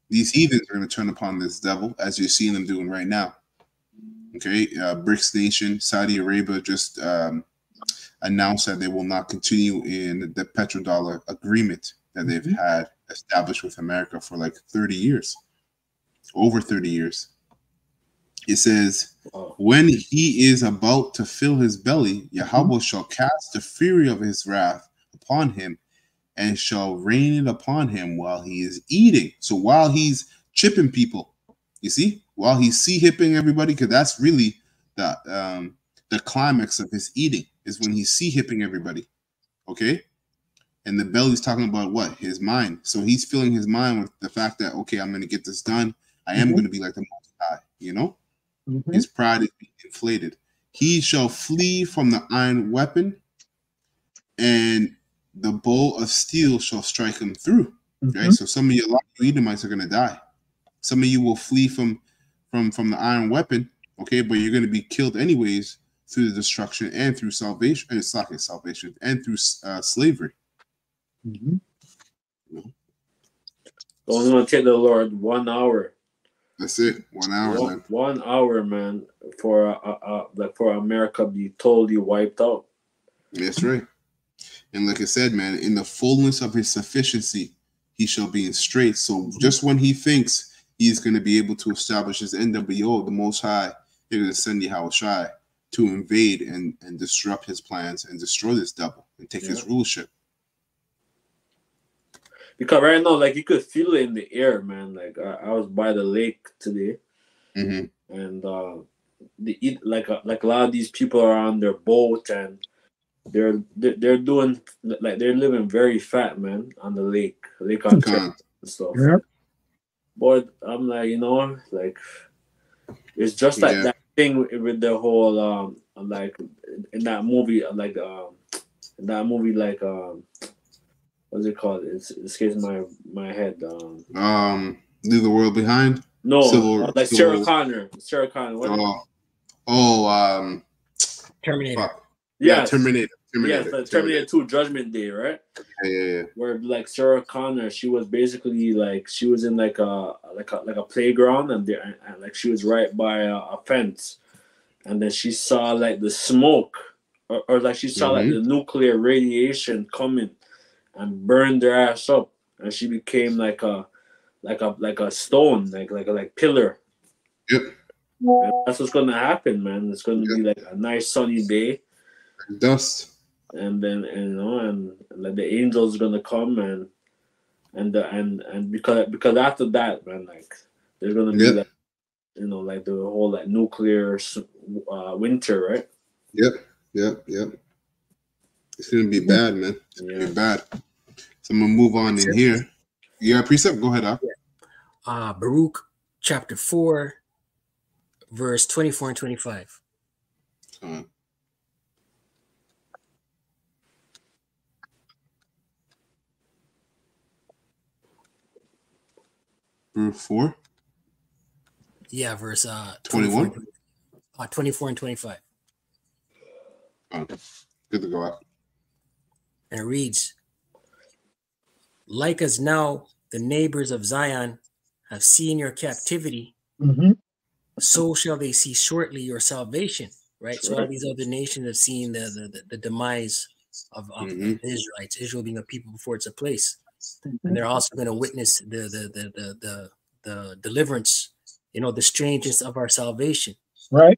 These heathens are going to turn upon this devil, as you're seeing them doing right now. Okay, BRICS nation, Saudi Arabia just announced that they will not continue in the petrodollar agreement that they've had established with America for like 30 years, over 30 years. It says, when he is about to fill his belly, Yahweh shall cast the fury of his wrath upon him, and shall rain it upon him while he is eating. So while he's chipping people, you see, while he's hipping everybody, because that's really the climax of his eating is when he's hipping everybody. Okay, and the belly's talking about what? His mind. So he's filling his mind with the fact that, okay, I'm going to get this done. I am going to be like the Most High. His pride is being inflated. He shall flee from the iron weapon, and the bow of steel shall strike him through. Okay, so a lot of you Edomites are going to die. Some of you will flee from the iron weapon. Okay, but you're going to be killed anyways through the destruction and through salvation, and through slavery. So it's gonna take the Lord 1 hour. That's it. 1 hour, man. 1 hour, man, for like for America be totally wiped out. That's right. And like I said, man, in the fullness of his sufficiency, he shall be in straits. So just when he thinks he's going to be able to establish his NWO, the Most High, they're going to send Yahushua to invade and disrupt his plans and destroy this devil and take his rulership. Because right now, like, you could feel it in the air, man. Like, I was by the lake today, and like a lot of these people are on their boat, and they're doing, like, they're living very fat, man, on the lake on and stuff. Yeah. But I'm like, you know, like, it's just like that thing with the whole like in that movie, like what's it called? It escapes my head. Leave the World Behind. No, like Sarah Connor. Sarah Connor. Terminator. Fuck. Yeah, Terminator. Yes, Terminator 2 Judgment Day, right? Yeah. Where like Sarah Connor, she was basically like, she was in like a playground, and like she was right by a fence, and then she saw like the smoke, or like she saw like the nuclear radiation coming and burned their ass up, and she became like a stone, like pillar. Yep. And that's what's gonna happen, man. It's gonna be like a nice sunny day. Dust. And then and like the angels are gonna come and because after that, man, like there's gonna be like, you know, like the whole like nuclear winter, right? Yep. It's gonna be bad, man. It's gonna be bad. So I'm gonna move on in here. Yeah, precept. Go ahead, Baruch chapter 4, verse 24 and 25. Verse 4? Yeah, verse 21? 24 and 25. Good to go out. And it reads, like as now the neighbors of Zion have seen your captivity, so shall they see shortly your salvation. Right? So all these other nations have seen the demise of the Israelites, Israel being a people before it's a place. And they're also going to witness the deliverance, you know, the strangeness of our salvation. Right.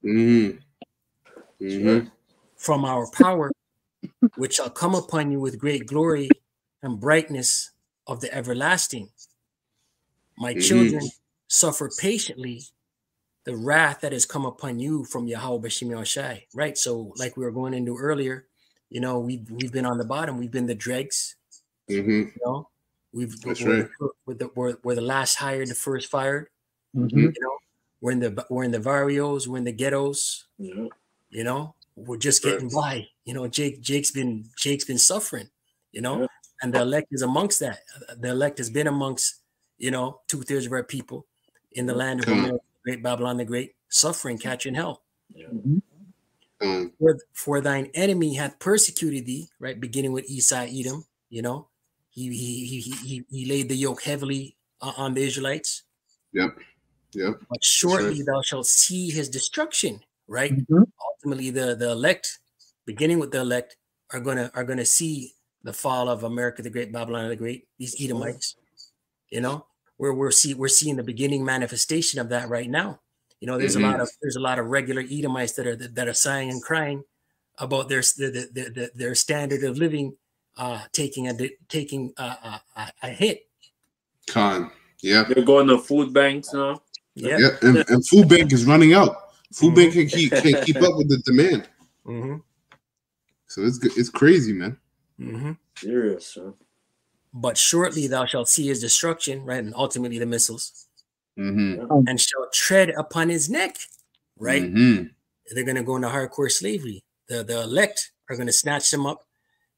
From our power, which shall come upon you with great glory and brightness of the everlasting. My children, suffer patiently the wrath that has come upon you from Yahweh B'Shem Yahushai. Right. So like we were going into earlier, you know, we've been on the bottom. We've been the dregs. You know, we're the last hired, the first fired. You know, we're in the barrios, we're in the ghettos. You know, we're just getting by. You know, Jake's been suffering. You know, and the elect is amongst that. The elect has been amongst, you know, 2/3 of our people in the land of America, Great Babylon the Great, suffering, catching hell. For thine enemy hath persecuted thee, right? Beginning with Esau, Edom. You know, he laid the yoke heavily on the Israelites. But shortly thou shalt see his destruction, right? Ultimately, the elect, beginning with the elect, are gonna see the fall of America, the Great Babylon the Great. These Edomites, you know, we're seeing the beginning manifestation of that right now. You know, there's a lot of regular Edomites that are sighing and crying about their standard of living taking a hit. They're going to food banks now. And food bank is running out. Food bank can't keep up with the demand. So it's crazy, man. Serious, huh? But shortly thou shalt see his destruction, right? And ultimately the missiles. And shall tread upon his neck, right? They're going to go into hardcore slavery. The elect are going to snatch them up,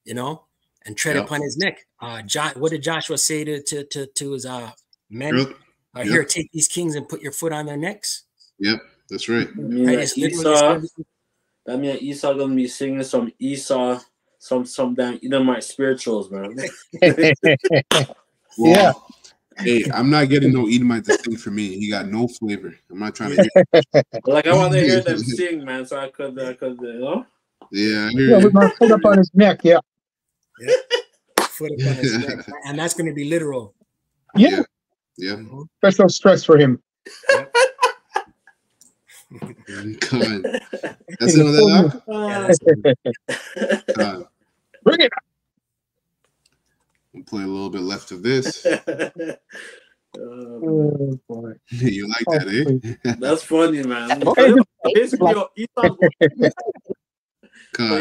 you know, and tread upon his neck. What did Joshua say to his men? Here, take these kings and put your foot on their necks. Yep, that's right. That means Esau gonna be singing some Esau, some damn Edomite spirituals, man. Hey, I'm not getting no Edomite to sing for me. He got no flavor. I'm not trying to hear. Like I want to hear them sing, man. So I could, you know. Yeah, yeah, with my foot up on his neck. Yeah. Foot up on his neck, and that's going to be literal. Yeah. Yeah. Special stress for him. Yep. God. That's another. Bring it. We'll play a little bit left of this. Oh, boy. You like that, eh? That's funny, man. Basically, so you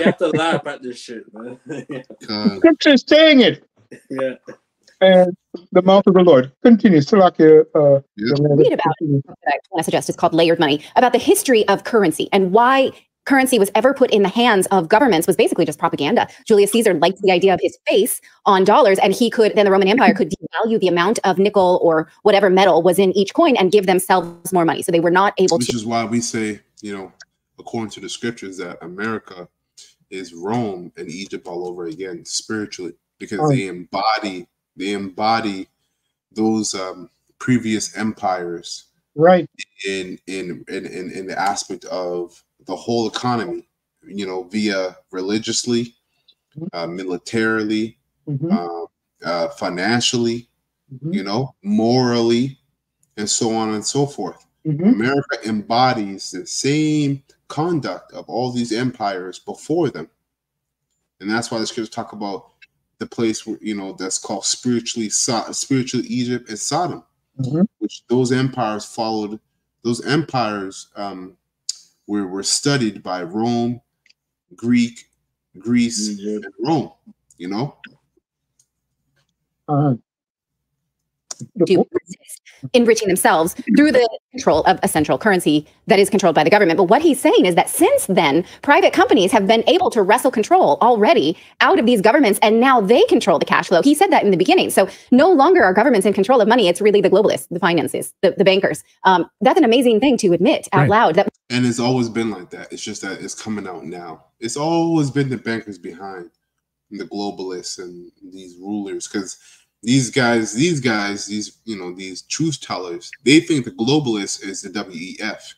have to laugh at this shit, man. Scripture is saying it. Yeah. And the mouth of the Lord continues to like read about what I want to suggest is called Layered Money, about the history of currency and why currency was ever put in the hands of governments was basically just propaganda. Julius Caesar liked the idea of his face on dollars, and then the Roman Empire could devalue the amount of nickel or whatever metal was in each coin and give themselves more money. So they were not able to. Which is why we say, according to the scriptures, that America is Rome and Egypt all over again spiritually, because they embody those previous empires, right? In the aspect of the whole economy, via religiously, militarily, financially, morally, and so on and so forth. America embodies the same conduct of all these empires before them, and that's why the scriptures talk about the place where that's called spiritually Egypt and Sodom, which those empires followed. Those empires were studied by Rome, Greece, and Rome. To resist enriching themselves through the control of a central currency that is controlled by the government. But what he's saying is that since then, private companies have been able to wrestle control already out of these governments, and now they control the cash flow. He said that in the beginning. So no longer are governments in control of money. It's really the globalists, the finances, the bankers. That's an amazing thing to admit out loud. And it's always been like that. It's just that it's coming out now. It's always been the bankers behind the globalists and these rulers, because these guys, these truth tellers, they think the globalists is the WEF.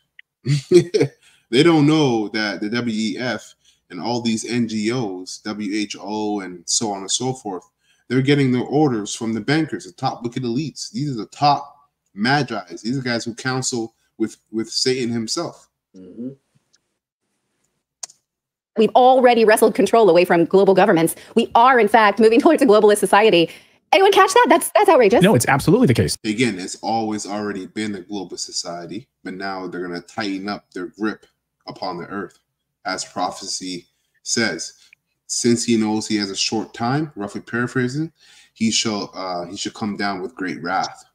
They don't know that the WEF and all these NGOs, WHO and so on and so forth, they're getting their orders from the bankers, the top wicked elites. These are the top magi's. These are guys who counsel with Satan himself. We've already wrestled control away from global governments. We are, in fact, moving towards a globalist society. Anyone catch that? That's outrageous. No, it's absolutely the case. Again, it's always already been a global society, but now they're going to tighten up their grip upon the earth. As prophecy says, since he knows he has a short time, roughly paraphrasing, he shall come down with great wrath.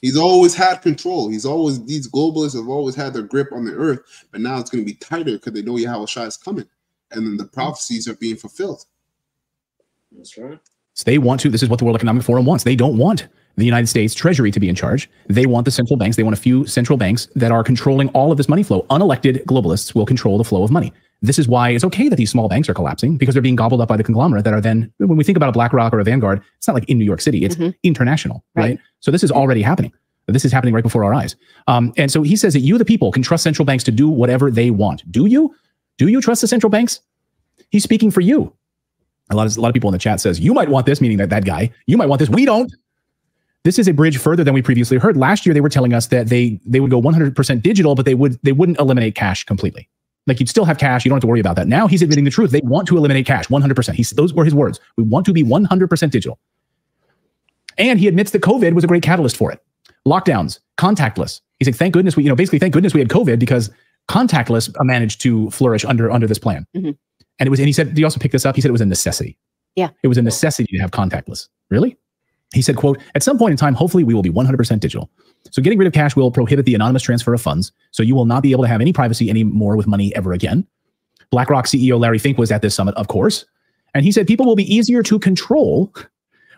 He's always had control. These globalists have always had their grip on the earth, but now it's going to be tighter because they know Yahushua is coming. And then the prophecies are being fulfilled. That's right. So they want to, this is what the World Economic Forum wants. They don't want the United States Treasury to be in charge. They want the central banks. They want a few central banks that are controlling all of this money flow. Unelected globalists will control the flow of money. This is why it's okay that these small banks are collapsing, because they're being gobbled up by the conglomerate that are then, when we think about a BlackRock or a Vanguard, it's not like in New York City, it's international, right? So this is already happening. This is happening right before our eyes. And so he says that you, the people, can trust central banks to do whatever they want. Do you? Do you trust the central banks? He's speaking for you. A lot of people in the chat says, you might want this, meaning that guy. You might want this. We don't. This is a bridge further than we previously heard. Last year, they were telling us that they would go 100% digital, but they wouldn't eliminate cash completely. Like, you'd still have cash. You don't have to worry about that. Now he's admitting the truth. They want to eliminate cash 100%. Those were his words. We want to be 100% digital. And he admits that COVID was a great catalyst for it. Lockdowns, contactless. He said, thank goodness basically, thank goodness we had COVID, because contactless managed to flourish under this plan. And he said, he also picked this up. He said it was a necessity. Yeah. It was a necessity to have contactless. Really? He said, quote, at some point in time, hopefully we will be 100% digital. So getting rid of cash will prohibit the anonymous transfer of funds. So you will not be able to have any privacy anymore with money ever again. BlackRock CEO Larry Fink was at this summit, of course. And he said people will be easier to control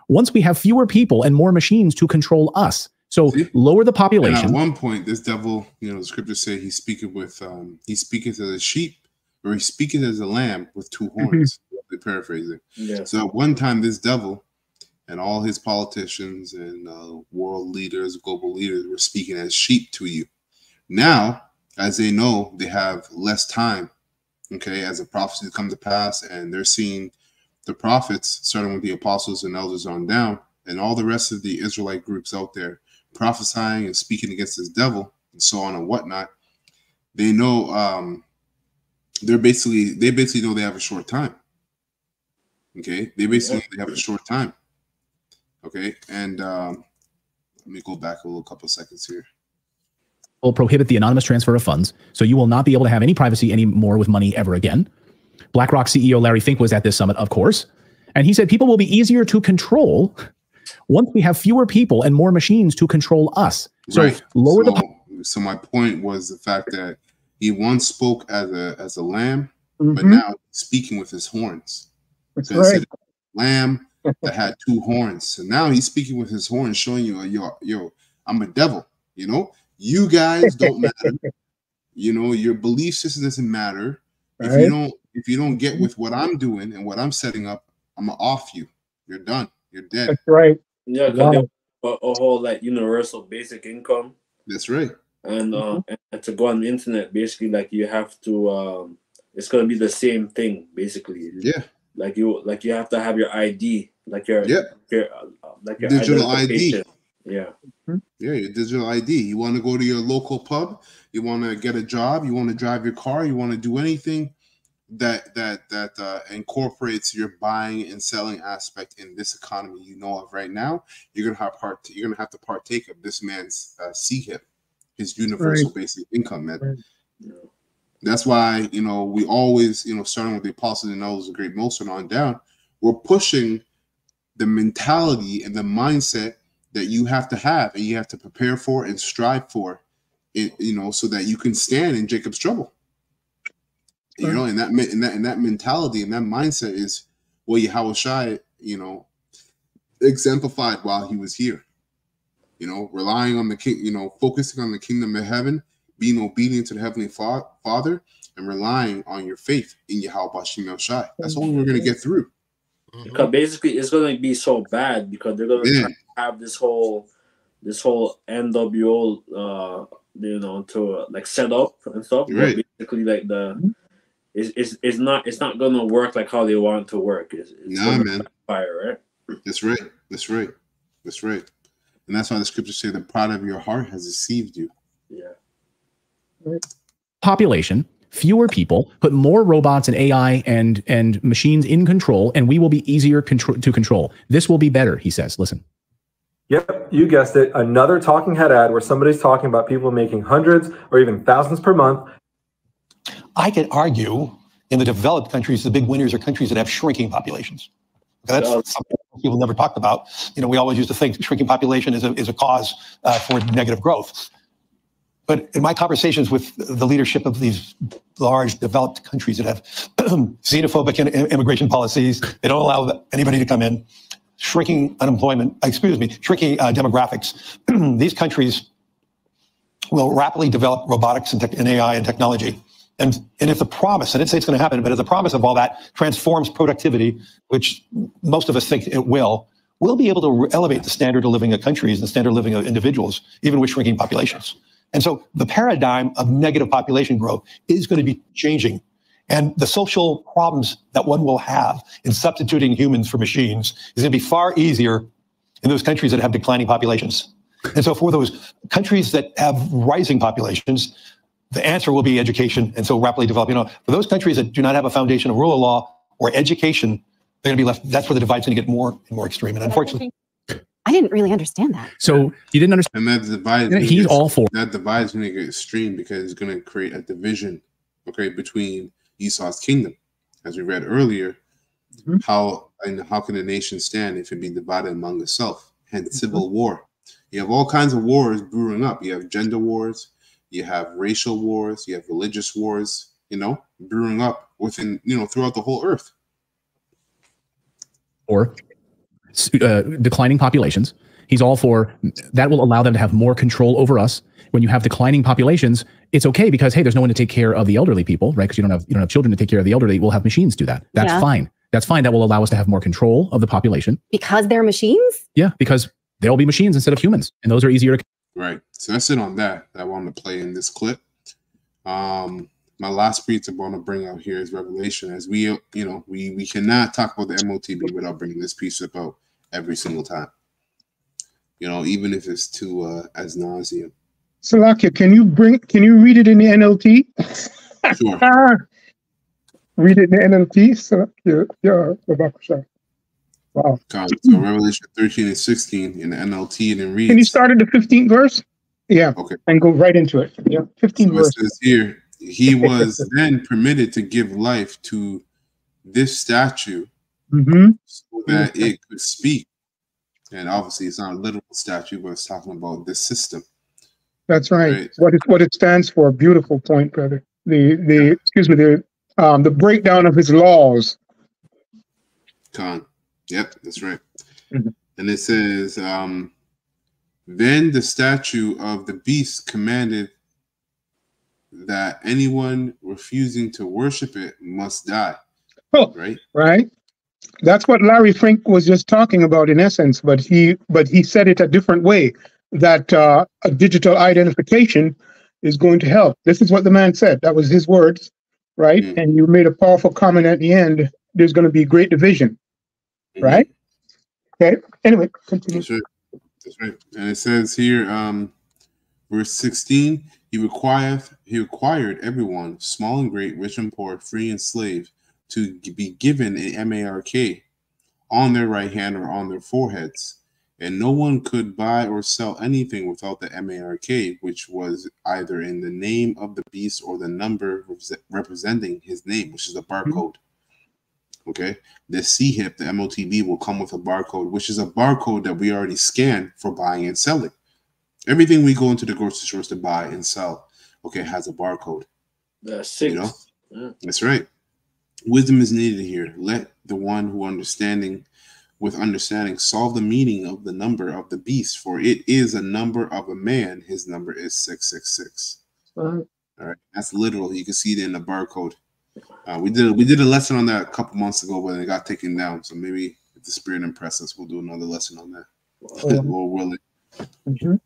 once we have fewer people and more machines to control us. So lower the population. And at one point, this devil, the scriptures say he speaketh as a sheep, or he speaketh as a lamb with two horns. They paraphrase it. Yeah. So at one time, this devil and all his politicians and world leaders, global leaders were speaking as sheep to you. Now, as they know, they have less time, okay, as the prophecies come to pass, and they're seeing the prophets, starting with the apostles and elders on down, and all the rest of the Israelite groups out there prophesying and speaking against this devil and so on and whatnot. They know they basically know they have a short time. Okay, they basically know they have a short time. Okay, and let me go back a little couple of seconds here. Will prohibit the anonymous transfer of funds, so you will not be able to have any privacy anymore with money ever again. BlackRock CEO Larry Fink was at this summit, of course, and he said people will be easier to control once we have fewer people and more machines to control us. So right. lower So my point was the fact that he once spoke as a lamb, but now he's speaking with his horns. That's right. Lamb that had 2 horns. So now he's speaking with his horns, showing you, yo, I'm a devil. You know, you guys don't matter. You know, your belief system doesn't matter. Right. If you don't get with what I'm doing and what I'm setting up, I'm gonna off you. You're done. You're dead. That's right. Yeah, because a whole like universal basic income. That's right. And and to go on the internet, basically, like you have to, it's gonna be the same thing, basically. Yeah. Like you have to have your ID, like your digital ID. Yeah. Yeah, your digital ID. You want to go to your local pub, you want to get a job, you want to drive your car, you want to do anything that incorporates your buying and selling aspect in this economy you know of right now. You're gonna have to partake of this man's CHIP, his universal basic income, man. Right. Yeah. That's why, you know, we always, you know, starting with the apostles and elders, the great Moses on down, we're pushing the mentality and the mindset that you have to have and you have to prepare for and strive for it, you know, so that you can stand in Jacob's trouble. You know, and that mentality and that mindset is what Yahweh Shai, you know, exemplified while he was here. You know, relying on the king, you know, focusing on the kingdom of heaven, being obedient to the heavenly Father, and relying on your faith in Yahweh Bashim Shai. That's all we're going to get through. Because basically, it's going to be so bad because they're going to have this whole NWO, you know, to like set up and stuff. Right. Basically, like it's not going to work like how they want it to work. It's man. Fire, right? That's right. That's right. That's right. And that's why the scriptures say the pride of your heart has deceived you. Yeah. Population, fewer people, put more robots and AI and machines in control, and we will be easier to control. This will be better, he says. Listen. Yep, you guessed it. Another talking head ad where somebody's talking about people making hundreds or even thousands per month. I could argue in the developed countries, the big winners are countries that have shrinking populations. That's something people never talked about. You know, we always used to think shrinking population is a cause for negative growth. But in my conversations with the leadership of these large developed countries that have xenophobic immigration policies, they don't allow anybody to come in, shrinking demographics, these countries will rapidly develop robotics and AI and technology. And if the promise, I didn't say it's going to happen, but if the promise of all that transforms productivity, which most of us think it will, we'll be able to elevate the standard of living of countries and the standard of living of individuals, even with shrinking populations. And so the paradigm of negative population growth is going to be changing. And the social problems that one will have in substituting humans for machines is going to be far easier in those countries that have declining populations. And so for those countries that have rising populations, the answer will be education. And so rapidly developing, you know, for those countries that do not have a foundation of rule of law or education, they're going to be left. That's where the divide's going to get more and more extreme. And unfortunately, I didn't really understand that. So you didn't understand. And that divide, he's all for that divide is going to get extreme because it's going to create a division, okay, between Esau's kingdom, as we read earlier. How can a nation stand if it be divided among itself? Hence, civil war. You have all kinds of wars brewing up. You have gender wars, you have racial wars, you have religious wars, you know, brewing up within, you know, throughout the whole earth. Or declining populations. He's all for that. Will allow them to have more control over us. When you have declining populations, it's okay because, hey, there's no one to take care of the elderly people, right? Because you don't have children to take care of the elderly. We'll have machines do that. That's fine. That's fine. That will allow us to have more control of the population. Because they're machines? Yeah, because they'll be machines instead of humans, and those are easier to. Right. So that's it on that. I want to play in this clip. My last piece I want to bring out here is Revelation, as we cannot talk about the MOTB without bringing this piece up every single time. Even if it's to as nauseum. Salakia, can you read it in the NLT? Sure. Read it in the NLT. Yeah. Wow. So Revelation 13 and 16 in the NLT, and it reads. Can you start at the 15th verse? Yeah. Okay. And go right into it. Yeah. 15th verse. It says here, he was then permitted to give life to this statue so that it could speak. And obviously, it's not a literal statue, but it's talking about this system. That's right. What it stands for. Beautiful point, brother. The breakdown of his laws. Yep, that's right. And it says, then the statue of the beast commanded that anyone refusing to worship it must die. Oh, right. That's what Larry Fink was just talking about in essence, but he said it a different way, that a digital identification is going to help. This is what the man said. That was his words, right? And you made a powerful comment at the end. There's going to be great division, right? Okay. Anyway, continue. That's right. And it says here, verse 16, he required everyone, small and great, rich and poor, free and slave, to be given a MARK on their right hand or on their foreheads. And no one could buy or sell anything without the MARK, which was either in the name of the beast or the number representing his name, which is a barcode. Okay, the CHIP, the MOTB, will come with a barcode, which is a barcode that we already scan for buying and selling. Everything we go into the grocery stores to buy and sell, has a barcode. That's 6. That's right. Wisdom is needed here. Let the one who understanding solve the meaning of the number of the beast, for it is a number of a man. His number is 666. All right, that's literal. You can see it in the barcode. We did a lesson on that a couple months ago, but it got taken down. So maybe if the Spirit impresses us, we'll do another lesson on that. Lord willing.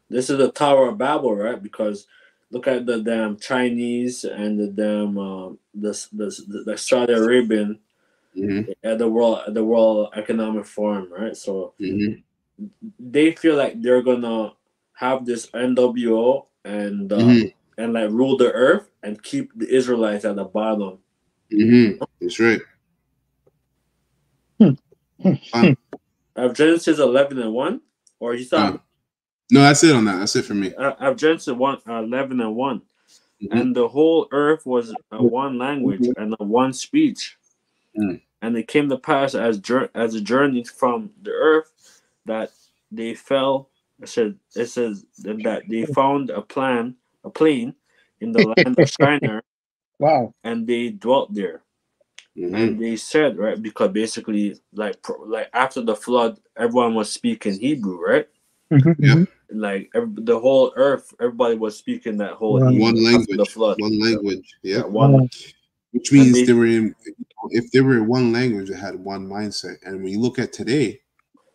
This is the Tower of Babel, right? Because look at the damn Chinese and the damn the Saudi Arabian at the World Economic Forum, right? So they feel like they're gonna have this NWO and like rule the earth and keep the Israelites at the bottom. That's right. Have Genesis 11 and 1, or you thought? No, that's it on that. That's it for me. Have Genesis 11 and 1, and the whole earth was a one language and a one speech, and it came to pass as a journey from the earth that they fell. It says that they found a plain in the land of Shinar. Wow. And they dwelt there. And they said, right, because basically like after the flood, everyone was speaking Hebrew, right? Like the whole earth, everybody was speaking that whole Hebrew one language. The flood. One language. Yeah. Which if means they were in one language, they had one mindset. And when you look at today,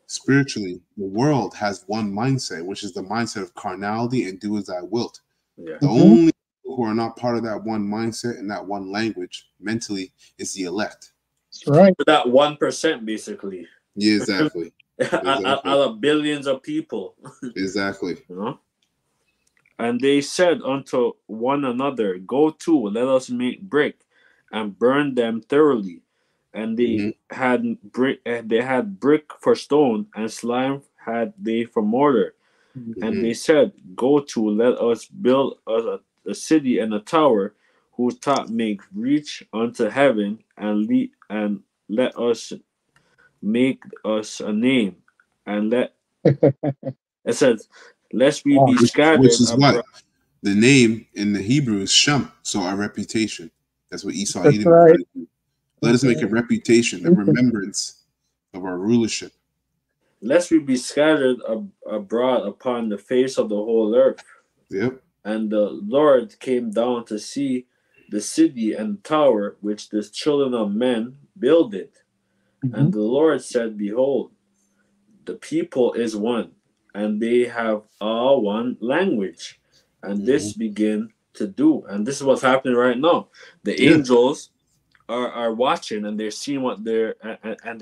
spiritually, the world has one mindset, which is the mindset of carnality and do as I wilt. The only people who are not part of that one mindset and that one language mentally is the elect. That's right. That 1%, basically. Yeah, exactly. Out of billions of people. Exactly. And they said unto one another, go to, let us make brick and burn them thoroughly. And they had brick for stone, and slime had they for mortar. And they said, go to, let us build a city and a tower whose top may reach unto heaven, and let us make us a name. And it says, lest we be scattered. Which is what? The name in the Hebrew is Shem, so our reputation. That's what Esau Edom tried to do. Let us make a reputation, a remembrance of our rulership. Lest we be scattered abroad upon the face of the whole earth. Yep. And the Lord came down to see the city and tower which the children of men build it. And the Lord said, behold, the people is one, and they have all one language. And this begin to do. And this is what's happening right now. The angels are watching, and they're seeing what they're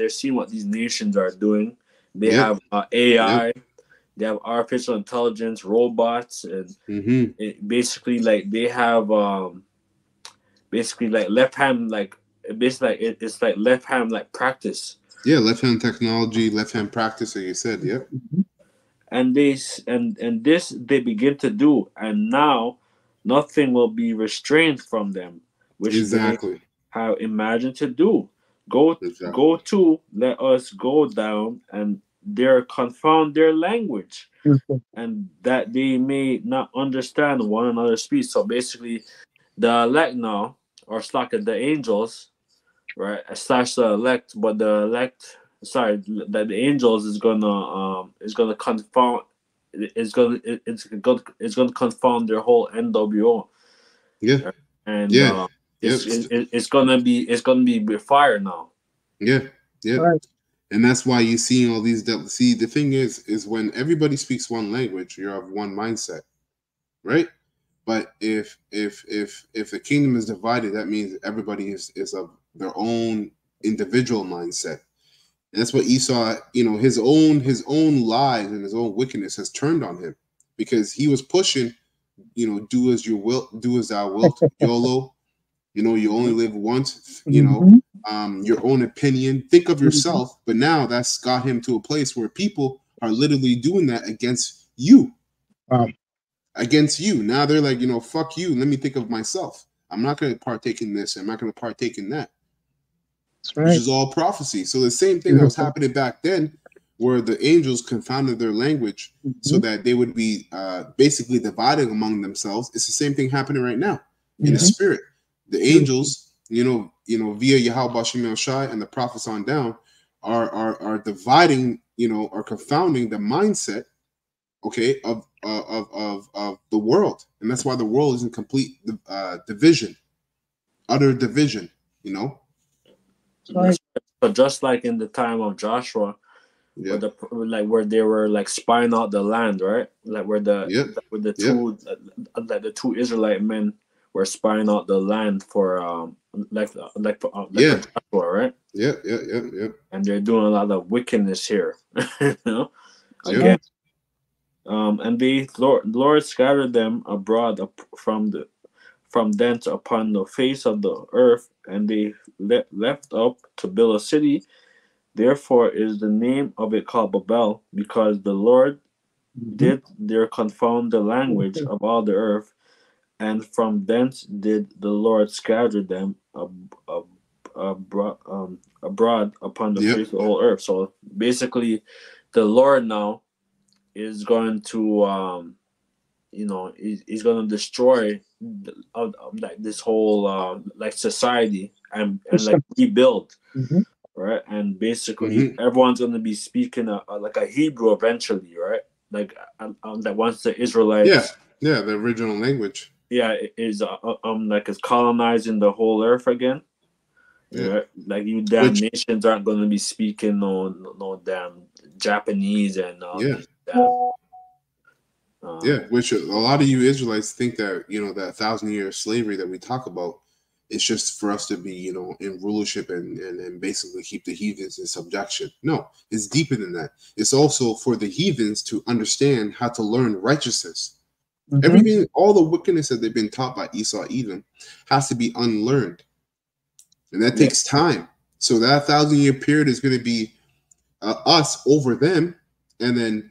seeing what these nations are doing. They have AI, they have artificial intelligence, robots, and basically like they have basically like left hand like basically like it's like left hand like practice. Yeah, left hand technology, left hand practice, like you said. Yep. And this they begin to do, and now nothing will be restrained from them, which they have imagined to do. Go to, let us go down, and there confound their language, and that they may not understand one another's speech. So basically, the elect now, or slack the angels, right? Slash the elect, but the elect, sorry, that the angels is gonna confound. It's gonna confound their whole NWO. Yeah, and it's gonna be with fire now. Yeah, and that's why you're seeing all these. See, the thing is when everybody speaks one language, you're of one mindset, right? But if the kingdom is divided, that means everybody is of their own individual mindset. And that's what Esau, his own lies and his own wickedness has turned on him, because he was pushing, do as you will, do as thou wilt, YOLO. You only live once. Your own opinion. Think of yourself. But now that's got him to a place where people are literally doing that against you. Against you. Now they're like, fuck you. Let me think of myself. I'm not going to partake in this. I'm not going to partake in that. That's right. Which is all prophecy. So the same thing that was happening back then, where the angels confounded their language so that they would be basically divided among themselves. It's the same thing happening right now in the spirit. The angels, via Yahweh Shemel Shai and the prophets on down, are dividing, are confounding the mindset, okay, of the world, and that's why the world is in complete division, utter division, But just like in the time of Joshua, where they were like spying out the land, right? Like where the two Israelite men were spying out the land for for Joshua, right? Yeah. And they're doing a lot of wickedness here, again. And the Lord scattered them abroad from thence upon the face of the earth, and they left up to build a city. Therefore is the name of it called Babel, because the Lord did there confound the language of all the earth, and from thence did the Lord scatter them abroad upon the face of the whole earth. So basically, the Lord now is going to he's going to destroy like this whole like society and like rebuild, right? And basically everyone's going to be speaking like a Hebrew eventually, right? Like that once the Israelites the original language is like it's colonizing the whole earth again. Right? Like you damn nations aren't going to be speaking no damn Japanese and which a lot of you Israelites think that that 1,000-year slavery that we talk about is just for us to be in rulership and basically keep the heathens in subjection. No, it's deeper than that. It's also for the heathens to understand how to learn righteousness. Everything, all the wickedness that they've been taught by Esau even has to be unlearned, and that takes time. So that 1,000-year period is going to be us over them, and then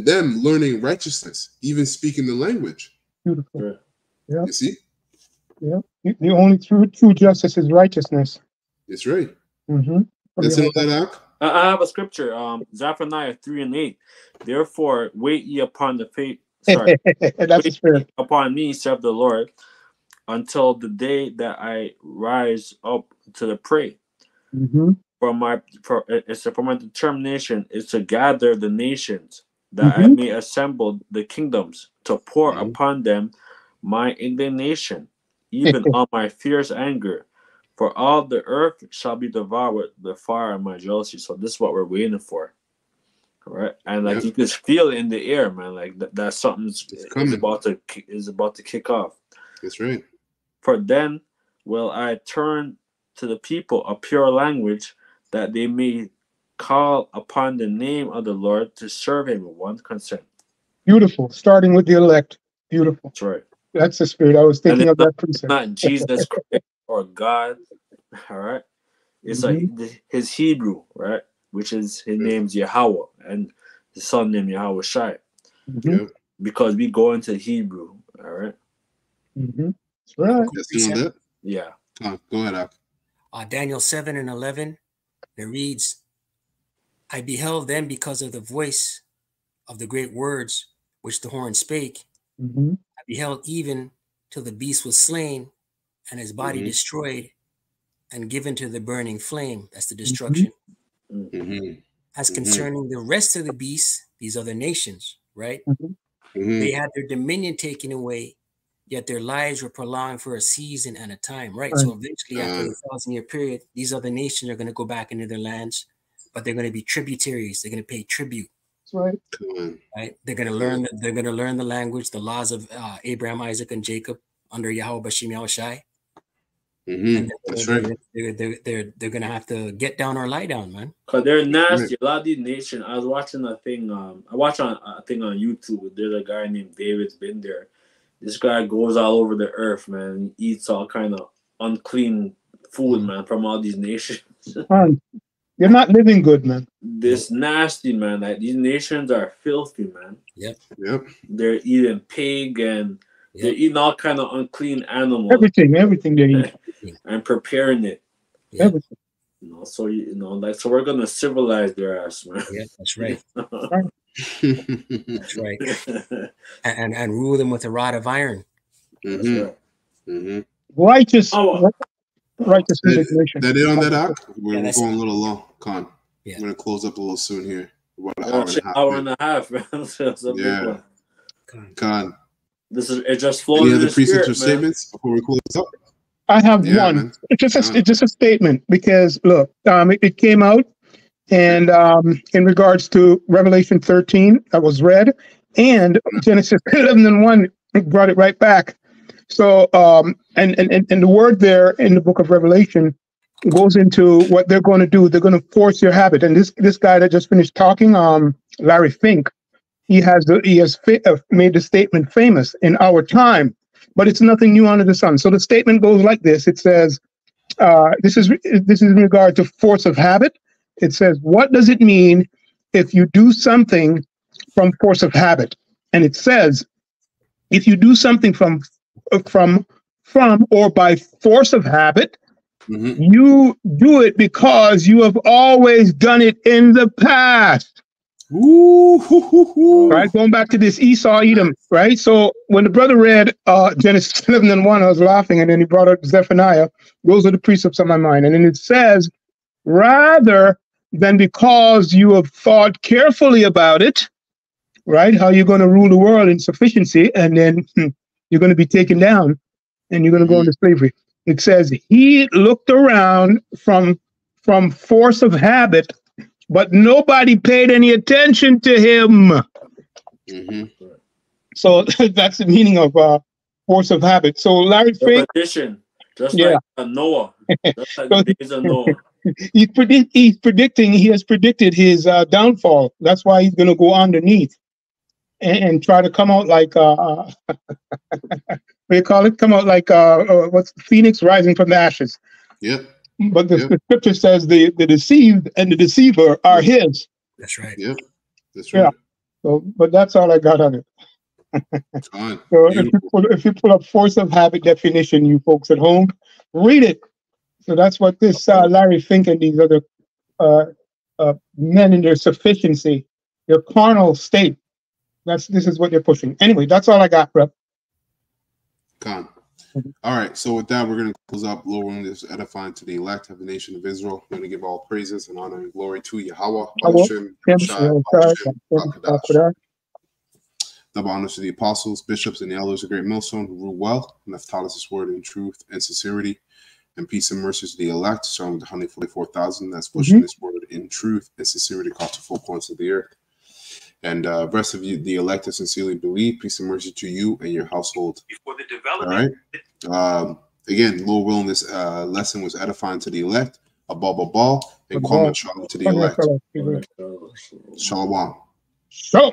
them learning righteousness, even speaking the language. Beautiful. Yeah. You see? Yeah. The only true justice is righteousness. That's right. That's I have a scripture, Zephaniah 3:8. Therefore, wait ye upon the faith. Upon me, saith the Lord, until the day that I rise up to the prey. For my determination is to gather the nations, that I may assemble the kingdoms, to pour upon them my indignation, even on my fierce anger, For all the earth shall be devoured with the fire of my jealousy. So this is what we're waiting for. All right. And like you can feel it in the air, man. Like that something's is about to kick off. That's right. For then will I turn to the people a pure language, that they may call upon the name of the Lord to serve him with one consent. Beautiful. Starting with the elect. Beautiful. That's right. That's the spirit. I was thinking of that precept. Not Jesus Christ or God. All right. It's like his Hebrew, right? Which is his name's Yahweh, and his son named Yahweh Shai. Because we go into Hebrew, all right? That's right. Yeah. Go ahead, Ak. Daniel 7:11, it reads, I beheld them because of the voice of the great words which the horn spake. I beheld even till the beast was slain and his body destroyed and given to the burning flame. That's the destruction. As concerning the rest of the beasts, these other nations, right? They had their dominion taken away, yet their lives were prolonged for a season and a time, right? So eventually, after the 1,000-year period, these other nations are going to go back into their lands, but they're going to be tributaries. They're going to pay tribute. That's right. Right? They're going to learn. They're going to learn the language, the laws of Abraham, Isaac, and Jacob under Yahweh Bashim Yahweh Shai. That's right. They're going to have to get down or lie down, man. Cause they're nasty. A lot of these nations. I was watching a thing. I watched a thing on YouTube. There's a guy named David's been there. This guy goes all over the earth, man. And eats all kind of unclean food, man, from all these nations. You're not living good, man. This nasty, man. Like these nations are filthy, man. Yep. They're eating pig and they're eating all kind of unclean animals. Everything they eat. And preparing it. Everything. So so we're gonna civilize their ass, man. Yeah, that's right. That's right. And rule them with a rod of iron. That's right. Righteous indignation. That it on that, Ak? We're going a little long, Con. I'm gonna close up a little soon here. About an hour and a half, man. Yeah. Con. It just flowing. Any other precepts or statements before we close up? I have one. Man. It's just a statement because look, it came out, and in regards to Revelation 13 that was read, and Genesis 11:1 brought it right back. So and the word there in the book of Revelation goes into what they're going to do. They're going to force your habit. And this guy that just finished talking, Larry Fink, he has made the statement famous in our time. But it's nothing new under the sun. So the statement goes like this. It says, this is in regard to force of habit. It says, what does it mean if you do something from force of habit? And it says, if you do something from or by force of habit, you do it because you have always done it in the past. Right, going back to this Esau Edom, right? So when the brother read Genesis 11:1, I was laughing, and then he brought up Zephaniah. Those are the precepts on my mind. And then it says, rather than because you have thought carefully about it, right? How you're going to rule the world in sufficiency, and then you're going to be taken down, and you're going to go into slavery. It says he looked around from force of habit, but nobody paid any attention to him. So that's the meaning of force of habit. So Larry Fink, just like Noah, just like the days of Noah. He has predicted his downfall. That's why he's going to go underneath and try to come out like what do you call it? Come out like what's Phoenix rising from the ashes. Yep. But the scripture says the deceived and the deceiver are his. That's right. Yep. That's right. Yeah. So, but that's all I got on it. So if you pull up force of habit definition, you folks at home, read it. So that's what this Larry Fink and these other men in their sufficiency, their carnal state. This is what they're pushing. Anyway, that's all I got, bro. Con. All right, so with that, we're going to close up. Lord willing, this edifying to the elect of the nation of Israel. We're going to give all praises and honor and glory to Yahweh. Double honors to the apostles, bishops, and the elders of Great Millstone who rule well and have taught us this word in truth and sincerity. And peace and mercy to the elect, starting with 144,000. That's pushing this word in truth and sincerity across the four corners of the earth. And rest of you, the elect, I sincerely believe. Peace and mercy to you and your household. Before the development. All right. Again, Lord willing, this lesson was edifying to the elect. A ball, and Kwame Shalom to the elect. Shalom. So.